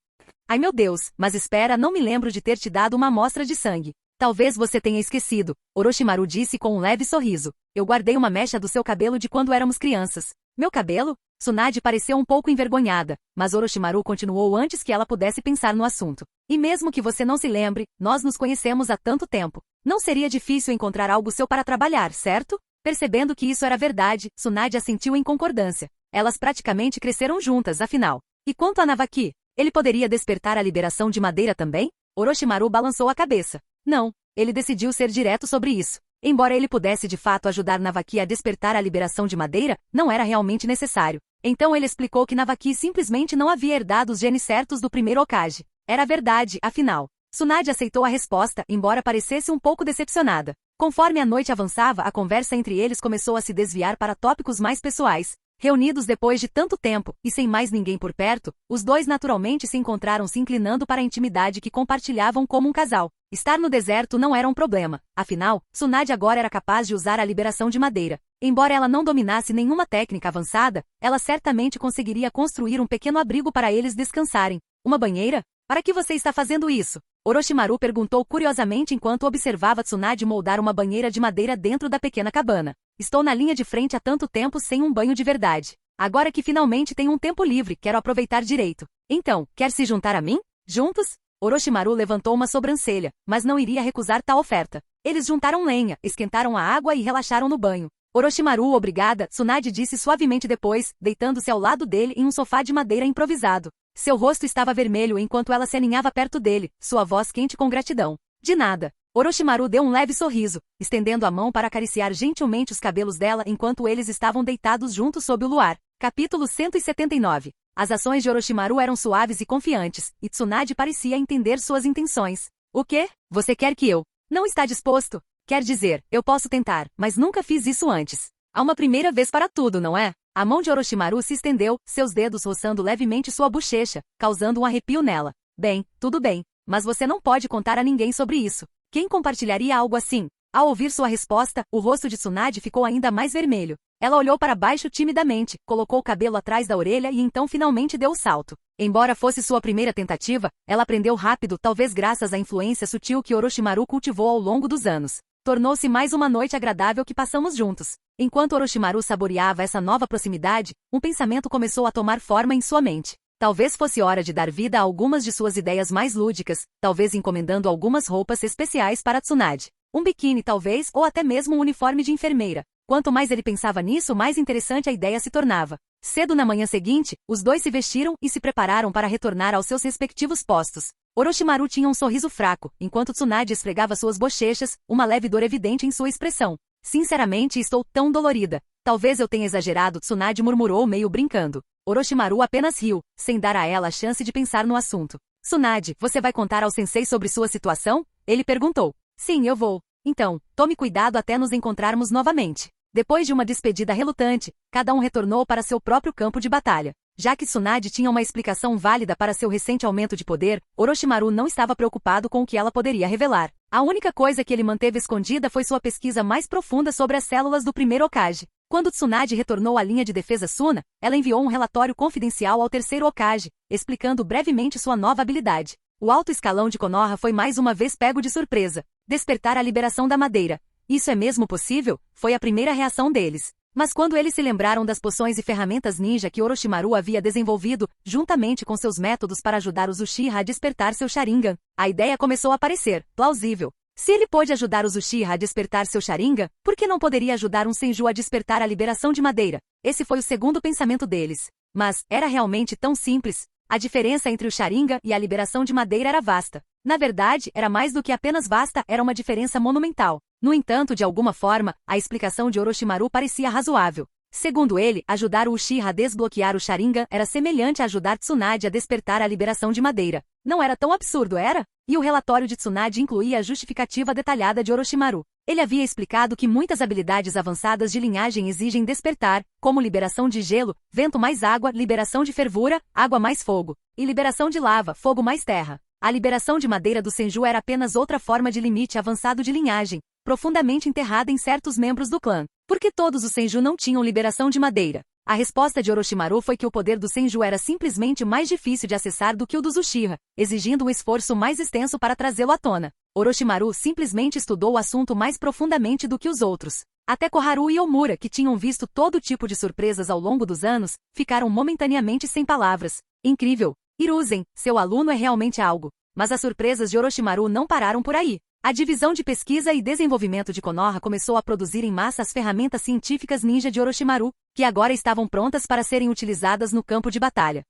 Ai meu Deus, mas espera, não me lembro de ter te dado uma amostra de sangue. Talvez você tenha esquecido, Orochimaru disse com um leve sorriso. Eu guardei uma mecha do seu cabelo de quando éramos crianças. Meu cabelo? Tsunade pareceu um pouco envergonhada, mas Orochimaru continuou antes que ela pudesse pensar no assunto. E mesmo que você não se lembre, nós nos conhecemos há tanto tempo. Não seria difícil encontrar algo seu para trabalhar, certo? Percebendo que isso era verdade, Tsunade assentiu em concordância. Elas praticamente cresceram juntas, afinal. E quanto a Navaki? Ele poderia despertar a liberação de madeira também? Orochimaru balançou a cabeça. Não, ele decidiu ser direto sobre isso. Embora ele pudesse de fato ajudar Navaki a despertar a liberação de madeira, não era realmente necessário. Então ele explicou que Navaki simplesmente não havia herdado os genes certos do primeiro Hokage. Era verdade, afinal. Tsunade aceitou a resposta, embora parecesse um pouco decepcionada. Conforme a noite avançava, a conversa entre eles começou a se desviar para tópicos mais pessoais. Reunidos depois de tanto tempo, e sem mais ninguém por perto, os dois naturalmente se encontraram se inclinando para a intimidade que compartilhavam como um casal. Estar no deserto não era um problema, afinal, Tsunade agora era capaz de usar a liberação de madeira. Embora ela não dominasse nenhuma técnica avançada, ela certamente conseguiria construir um pequeno abrigo para eles descansarem. Uma banheira? Para que você está fazendo isso? Orochimaru perguntou curiosamente enquanto observava Tsunade moldar uma banheira de madeira dentro da pequena cabana. Estou na linha de frente há tanto tempo sem um banho de verdade. Agora que finalmente tenho um tempo livre, quero aproveitar direito. Então, quer se juntar a mim? Juntos? Orochimaru levantou uma sobrancelha, mas não iria recusar tal oferta. Eles juntaram lenha, esquentaram a água e relaxaram no banho. Orochimaru, obrigada, Tsunade disse suavemente depois, deitando-se ao lado dele em um sofá de madeira improvisado. Seu rosto estava vermelho enquanto ela se aninhava perto dele, sua voz quente com gratidão. De nada. Orochimaru deu um leve sorriso, estendendo a mão para acariciar gentilmente os cabelos dela enquanto eles estavam deitados juntos sob o luar. Capítulo 179. As ações de Orochimaru eram suaves e confiantes, e Tsunade parecia entender suas intenções. O quê? Você quer que eu? Não está disposto? Quer dizer, eu posso tentar, mas nunca fiz isso antes. Há uma primeira vez para tudo, não é? A mão de Orochimaru se estendeu, seus dedos roçando levemente sua bochecha, causando um arrepio nela. Bem, tudo bem, mas você não pode contar a ninguém sobre isso. Quem compartilharia algo assim? Ao ouvir sua resposta, o rosto de Tsunade ficou ainda mais vermelho. Ela olhou para baixo timidamente, colocou o cabelo atrás da orelha e então finalmente deu o salto. Embora fosse sua primeira tentativa, ela aprendeu rápido, talvez graças à influência sutil que Orochimaru cultivou ao longo dos anos. Tornou-se mais uma noite agradável que passamos juntos. Enquanto Orochimaru saboreava essa nova proximidade, um pensamento começou a tomar forma em sua mente. Talvez fosse hora de dar vida a algumas de suas ideias mais lúdicas, talvez encomendando algumas roupas especiais para Tsunade. Um biquíni talvez, ou até mesmo um uniforme de enfermeira. Quanto mais ele pensava nisso, mais interessante a ideia se tornava. Cedo na manhã seguinte, os dois se vestiram e se prepararam para retornar aos seus respectivos postos. Orochimaru tinha um sorriso fraco, enquanto Tsunade esfregava suas bochechas, uma leve dor evidente em sua expressão. Sinceramente, estou tão dolorida. Talvez eu tenha exagerado, Tsunade murmurou meio brincando. Orochimaru apenas riu, sem dar a ela a chance de pensar no assunto. Tsunade, você vai contar ao sensei sobre sua situação? Ele perguntou. Sim, eu vou. Então, tome cuidado até nos encontrarmos novamente. Depois de uma despedida relutante, cada um retornou para seu próprio campo de batalha. Já que Tsunade tinha uma explicação válida para seu recente aumento de poder, Orochimaru não estava preocupado com o que ela poderia revelar. A única coisa que ele manteve escondida foi sua pesquisa mais profunda sobre as células do primeiro Hokage. Quando Tsunade retornou à linha de defesa Suna, ela enviou um relatório confidencial ao terceiro Hokage, explicando brevemente sua nova habilidade. O alto escalão de Konoha foi mais uma vez pego de surpresa. Despertar a liberação da madeira. Isso é mesmo possível? Foi a primeira reação deles. Mas quando eles se lembraram das poções e ferramentas ninja que Orochimaru havia desenvolvido, juntamente com seus métodos para ajudar os Uchiha a despertar seu Sharingan, a ideia começou a parecer plausível. Se ele pôde ajudar os Uchiha a despertar seu Sharingan, por que não poderia ajudar um Senju a despertar a liberação de madeira? Esse foi o segundo pensamento deles. Mas, era realmente tão simples? A diferença entre o Sharingan e a liberação de madeira era vasta. Na verdade, era mais do que apenas vasta, era uma diferença monumental. No entanto, de alguma forma, a explicação de Orochimaru parecia razoável. Segundo ele, ajudar o Uchiha a desbloquear o Sharingan era semelhante a ajudar Tsunade a despertar a liberação de madeira. Não era tão absurdo, era? E o relatório de Tsunade incluía a justificativa detalhada de Orochimaru. Ele havia explicado que muitas habilidades avançadas de linhagem exigem despertar, como liberação de gelo, vento mais água, liberação de fervura, água mais fogo, e liberação de lava, fogo mais terra. A liberação de madeira do Senju era apenas outra forma de limite avançado de linhagem, profundamente enterrada em certos membros do clã. Por que todos os Senju não tinham liberação de madeira? A resposta de Orochimaru foi que o poder do Senju era simplesmente mais difícil de acessar do que o dos Uchiha, exigindo um esforço mais extenso para trazê-lo à tona. Orochimaru simplesmente estudou o assunto mais profundamente do que os outros. Até Koharu e Omura, que tinham visto todo tipo de surpresas ao longo dos anos, ficaram momentaneamente sem palavras. Incrível! Hiruzen, seu aluno é realmente algo. Mas as surpresas de Orochimaru não pararam por aí. A divisão de pesquisa e desenvolvimento de Konoha começou a produzir em massa as ferramentas científicas ninja de Orochimaru, que agora estavam prontas para serem utilizadas no campo de batalha.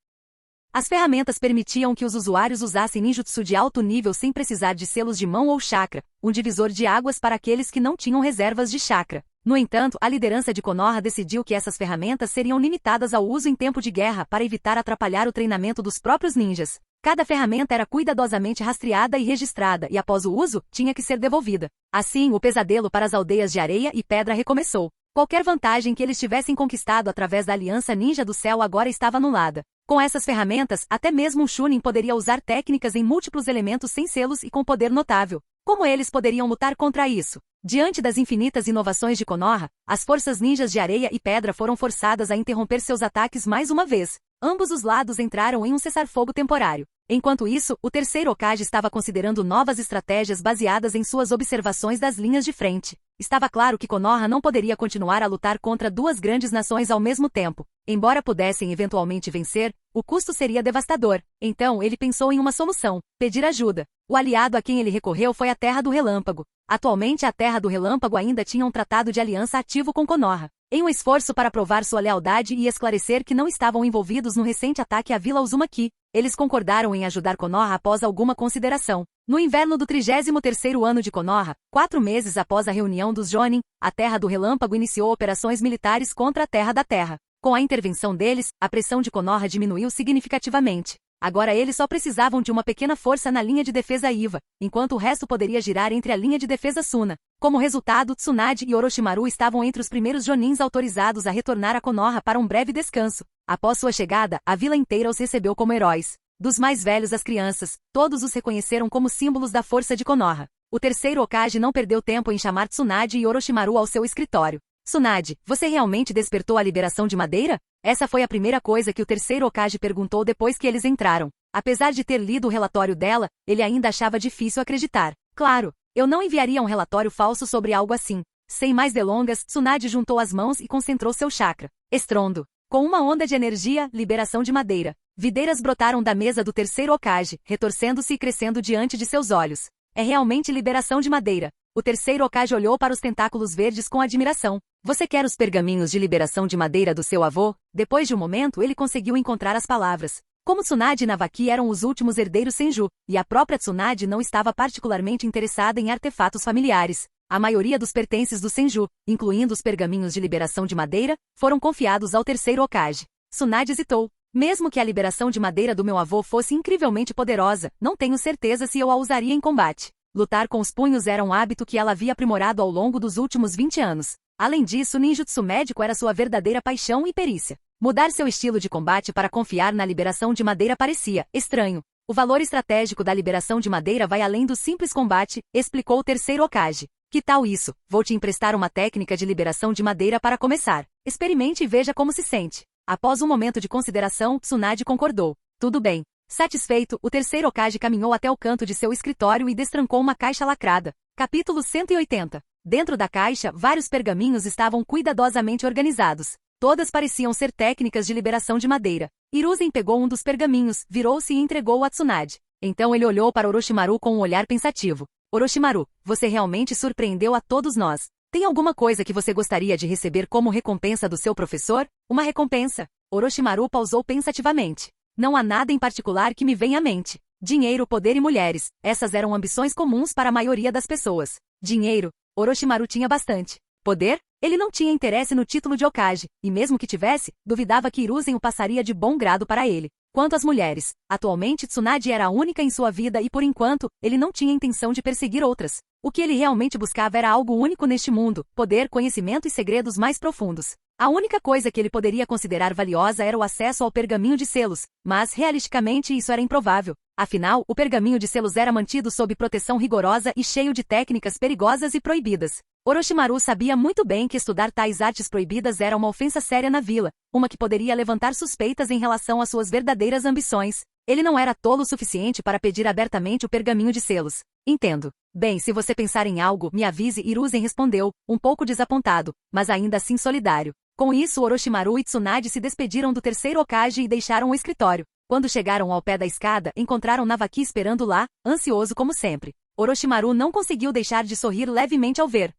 As ferramentas permitiam que os usuários usassem ninjutsu de alto nível sem precisar de selos de mão ou chakra, um divisor de águas para aqueles que não tinham reservas de chakra. No entanto, a liderança de Konoha decidiu que essas ferramentas seriam limitadas ao uso em tempo de guerra para evitar atrapalhar o treinamento dos próprios ninjas. Cada ferramenta era cuidadosamente rastreada e registrada e após o uso, tinha que ser devolvida. Assim, o pesadelo para as aldeias de areia e pedra recomeçou. Qualquer vantagem que eles tivessem conquistado através da Aliança Ninja do Céu agora estava anulada. Com essas ferramentas, até mesmo um Chunin poderia usar técnicas em múltiplos elementos sem selos e com poder notável. Como eles poderiam lutar contra isso? Diante das infinitas inovações de Konoha, as forças ninjas de areia e pedra foram forçadas a interromper seus ataques mais uma vez. Ambos os lados entraram em um cessar-fogo temporário. Enquanto isso, o terceiro Hokage estava considerando novas estratégias baseadas em suas observações das linhas de frente. Estava claro que Konoha não poderia continuar a lutar contra duas grandes nações ao mesmo tempo. Embora pudessem eventualmente vencer, o custo seria devastador. Então ele pensou em uma solução: pedir ajuda. O aliado a quem ele recorreu foi a Terra do Relâmpago. Atualmente a Terra do Relâmpago ainda tinha um tratado de aliança ativo com Konoha. Em um esforço para provar sua lealdade e esclarecer que não estavam envolvidos no recente ataque à Vila Uzumaki, eles concordaram em ajudar Konoha após alguma consideração. No inverno do 33º ano de Konoha, 4 meses após a reunião dos Jonin, a Terra do Relâmpago iniciou operações militares contra a Terra da Terra. Com a intervenção deles, a pressão de Konoha diminuiu significativamente. Agora eles só precisavam de uma pequena força na linha de defesa Iva, enquanto o resto poderia girar entre a linha de defesa Suna. Como resultado, Tsunade e Orochimaru estavam entre os primeiros Jonins autorizados a retornar a Konoha para um breve descanso. Após sua chegada, a vila inteira os recebeu como heróis. Dos mais velhos às crianças, todos os reconheceram como símbolos da força de Konoha. O terceiro Hokage não perdeu tempo em chamar Tsunade e Orochimaru ao seu escritório. Tsunade, você realmente despertou a liberação de Madeira? Essa foi a primeira coisa que o terceiro Hokage perguntou depois que eles entraram. Apesar de ter lido o relatório dela, ele ainda achava difícil acreditar. Claro, eu não enviaria um relatório falso sobre algo assim. Sem mais delongas, Tsunade juntou as mãos e concentrou seu chakra. Estrondo. Com uma onda de energia, liberação de Madeira. Videiras brotaram da mesa do terceiro Hokage, retorcendo-se e crescendo diante de seus olhos. É realmente liberação de Madeira. O terceiro Hokage olhou para os tentáculos verdes com admiração. Você quer os pergaminhos de liberação de Madeira do seu avô? Depois de um momento ele conseguiu encontrar as palavras. Como Tsunade e Navaki eram os últimos herdeiros Senju, e a própria Tsunade não estava particularmente interessada em artefatos familiares. A maioria dos pertences do Senju, incluindo os pergaminhos de liberação de Madeira, foram confiados ao terceiro Hokage. Tsunade hesitou. Mesmo que a liberação de Madeira do meu avô fosse incrivelmente poderosa, não tenho certeza se eu a usaria em combate. Lutar com os punhos era um hábito que ela havia aprimorado ao longo dos últimos 20 anos. Além disso, ninjutsu médico era sua verdadeira paixão e perícia. Mudar seu estilo de combate para confiar na liberação de Madeira parecia estranho. O valor estratégico da liberação de Madeira vai além do simples combate, explicou o terceiro Hokage. Que tal isso? Vou te emprestar uma técnica de liberação de Madeira para começar. Experimente e veja como se sente. Após um momento de consideração, Tsunade concordou. Tudo bem. Satisfeito, o terceiro Hokage caminhou até o canto de seu escritório e destrancou uma caixa lacrada. Capítulo 180. Dentro da caixa, vários pergaminhos estavam cuidadosamente organizados. Todas pareciam ser técnicas de liberação de Madeira. Hiruzen pegou um dos pergaminhos, virou-se e entregou-o a Tsunade. Então ele olhou para Orochimaru com um olhar pensativo. Orochimaru, você realmente surpreendeu a todos nós. Tem alguma coisa que você gostaria de receber como recompensa do seu professor? Uma recompensa? Orochimaru pausou pensativamente. Não há nada em particular que me venha à mente. Dinheiro, poder e mulheres. Essas eram ambições comuns para a maioria das pessoas. Dinheiro. Orochimaru tinha bastante. Poder? Ele não tinha interesse no título de Hokage, e mesmo que tivesse, duvidava que Hiruzen o passaria de bom grado para ele. Quanto às mulheres, atualmente Tsunade era a única em sua vida e por enquanto, ele não tinha intenção de perseguir outras. O que ele realmente buscava era algo único neste mundo, poder, conhecimento e segredos mais profundos. A única coisa que ele poderia considerar valiosa era o acesso ao pergaminho de selos, mas, realisticamente, isso era improvável. Afinal, o pergaminho de selos era mantido sob proteção rigorosa e cheio de técnicas perigosas e proibidas. Orochimaru sabia muito bem que estudar tais artes proibidas era uma ofensa séria na vila, uma que poderia levantar suspeitas em relação às suas verdadeiras ambições. Ele não era tolo o suficiente para pedir abertamente o pergaminho de selos. Entendo. Bem, se você pensar em algo, me avise, Hiruzen respondeu, um pouco desapontado, mas ainda assim solidário. Com isso, Orochimaru e Tsunade se despediram do terceiro Hokage e deixaram o escritório. Quando chegaram ao pé da escada, encontraram Navaki esperando lá, ansioso como sempre. Orochimaru não conseguiu deixar de sorrir levemente ao ver.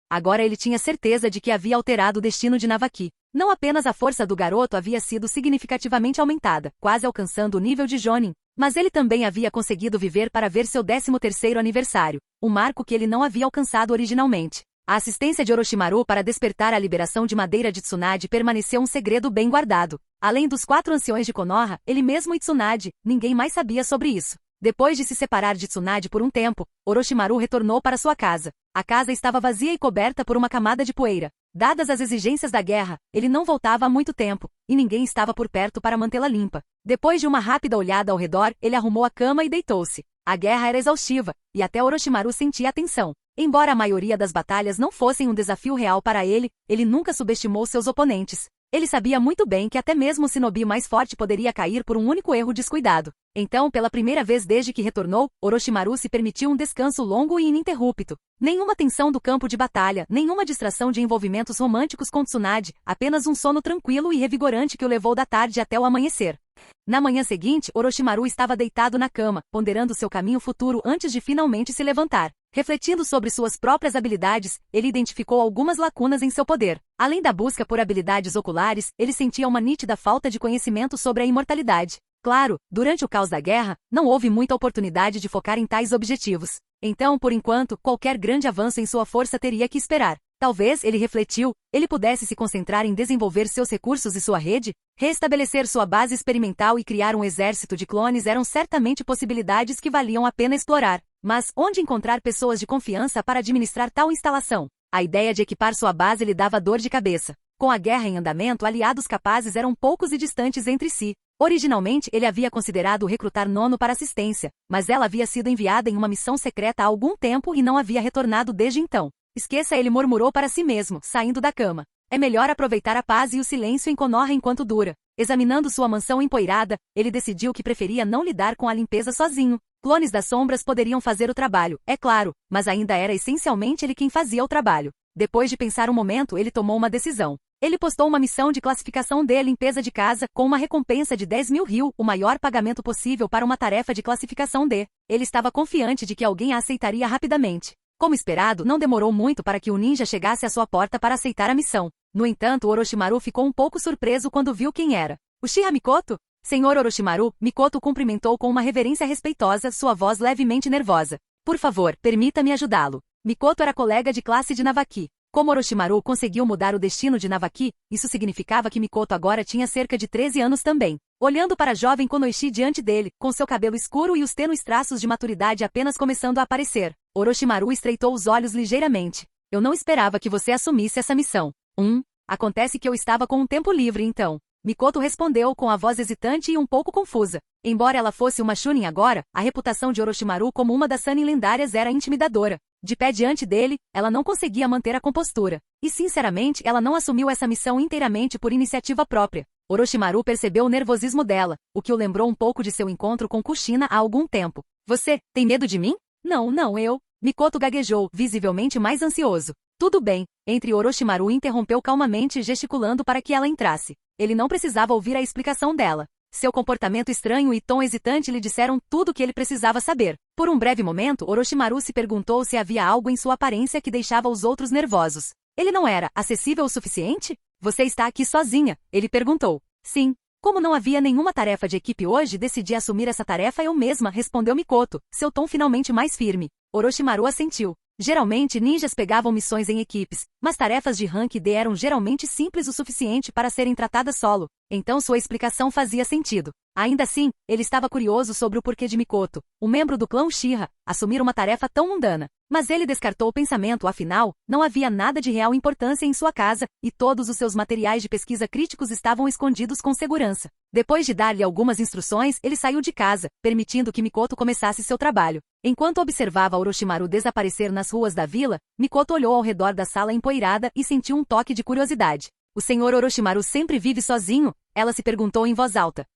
Agora ele tinha certeza de que havia alterado o destino de Navaki. Não apenas a força do garoto havia sido significativamente aumentada, quase alcançando o nível de Jonin, mas ele também havia conseguido viver para ver seu 13º aniversário, um marco que ele não havia alcançado originalmente. A assistência de Orochimaru para despertar a liberação de madeira de Tsunade permaneceu um segredo bem guardado. Além dos 4 anciões de Konoha, ele mesmo e Tsunade, ninguém mais sabia sobre isso. Depois de se separar de Tsunade por um tempo, Orochimaru retornou para sua casa. A casa estava vazia e coberta por uma camada de poeira. Dadas as exigências da guerra, ele não voltava há muito tempo, e ninguém estava por perto para mantê-la limpa. Depois de uma rápida olhada ao redor, ele arrumou a cama e deitou-se. A guerra era exaustiva, e até Orochimaru sentia a tensão. Embora a maioria das batalhas não fossem um desafio real para ele, ele nunca subestimou seus oponentes. Ele sabia muito bem que até mesmo o shinobi mais forte poderia cair por um único erro descuidado. Então, pela primeira vez desde que retornou, Orochimaru se permitiu um descanso longo e ininterrupto. Nenhuma tensão do campo de batalha, nenhuma distração de envolvimentos românticos com Tsunade, apenas um sono tranquilo e revigorante que o levou da tarde até o amanhecer. Na manhã seguinte, Orochimaru estava deitado na cama, ponderando seu caminho futuro antes de finalmente se levantar. Refletindo sobre suas próprias habilidades, ele identificou algumas lacunas em seu poder. Além da busca por habilidades oculares, ele sentia uma nítida falta de conhecimento sobre a imortalidade. Claro, durante o caos da guerra, não houve muita oportunidade de focar em tais objetivos. Então, por enquanto, qualquer grande avanço em sua força teria que esperar. Talvez, ele refletiu, ele pudesse se concentrar em desenvolver seus recursos e sua rede, restabelecer sua base experimental e criar um exército de clones eram certamente possibilidades que valiam a pena explorar. Mas, onde encontrar pessoas de confiança para administrar tal instalação? A ideia de equipar sua base lhe dava dor de cabeça. Com a guerra em andamento, aliados capazes eram poucos e distantes entre si. Originalmente, ele havia considerado recrutar Nono para assistência, mas ela havia sido enviada em uma missão secreta há algum tempo e não havia retornado desde então. Esqueça, ele murmurou para si mesmo, saindo da cama. É melhor aproveitar a paz e o silêncio em Konoha enquanto dura. Examinando sua mansão empoeirada, ele decidiu que preferia não lidar com a limpeza sozinho. Clones das sombras poderiam fazer o trabalho, é claro, mas ainda era essencialmente ele quem fazia o trabalho. Depois de pensar um momento, ele tomou uma decisão. Ele postou uma missão de classificação de limpeza de casa, com uma recompensa de 10.000 ryu, o maior pagamento possível para uma tarefa de classificação de. Ele estava confiante de que alguém a aceitaria rapidamente. Como esperado, não demorou muito para que o ninja chegasse à sua porta para aceitar a missão. No entanto, Orochimaru ficou um pouco surpreso quando viu quem era. Uchiha Mikoto? Senhor Orochimaru, Mikoto cumprimentou com uma reverência respeitosa, sua voz levemente nervosa. Por favor, permita-me ajudá-lo. Mikoto era colega de classe de Navaki. Como Orochimaru conseguiu mudar o destino de Navaki, isso significava que Mikoto agora tinha cerca de 13 anos também. Olhando para a jovem Konoichi diante dele, com seu cabelo escuro e os tênues traços de maturidade apenas começando a aparecer, Orochimaru estreitou os olhos ligeiramente. Eu não esperava que você assumisse essa missão. Acontece que eu estava com um tempo livre então. Mikoto respondeu com a voz hesitante e um pouco confusa. Embora ela fosse uma Chunin agora, a reputação de Orochimaru como uma das Sannin lendárias era intimidadora. De pé diante dele, ela não conseguia manter a compostura. E sinceramente, ela não assumiu essa missão inteiramente por iniciativa própria. Orochimaru percebeu o nervosismo dela, o que o lembrou um pouco de seu encontro com Kushina há algum tempo. Você, tem medo de mim? Não, eu. Mikoto gaguejou, visivelmente mais ansioso. Tudo bem, Orochimaru interrompeu calmamente gesticulando para que ela entrasse. Ele não precisava ouvir a explicação dela. Seu comportamento estranho e tom hesitante lhe disseram tudo o que ele precisava saber. Por um breve momento, Orochimaru se perguntou se havia algo em sua aparência que deixava os outros nervosos. Ele não era acessível o suficiente? Você está aqui sozinha? Ele perguntou. Sim. Como não havia nenhuma tarefa de equipe hoje, decidi assumir essa tarefa eu mesma, respondeu Mikoto, seu tom finalmente mais firme. Orochimaru assentiu. Geralmente, ninjas pegavam missões em equipes, mas tarefas de rank D eram geralmente simples o suficiente para serem tratadas solo. Então sua explicação fazia sentido. Ainda assim, ele estava curioso sobre o porquê de Mikoto, um membro do clã Uchiha, assumir uma tarefa tão mundana. Mas ele descartou o pensamento, afinal, não havia nada de real importância em sua casa, e todos os seus materiais de pesquisa críticos estavam escondidos com segurança. Depois de dar-lhe algumas instruções, ele saiu de casa, permitindo que Mikoto começasse seu trabalho. Enquanto observava Orochimaru desaparecer nas ruas da vila, Mikoto olhou ao redor da sala empoeirada e sentiu um toque de curiosidade. O senhor Orochimaru sempre vive sozinho? Ela se perguntou em voz alta.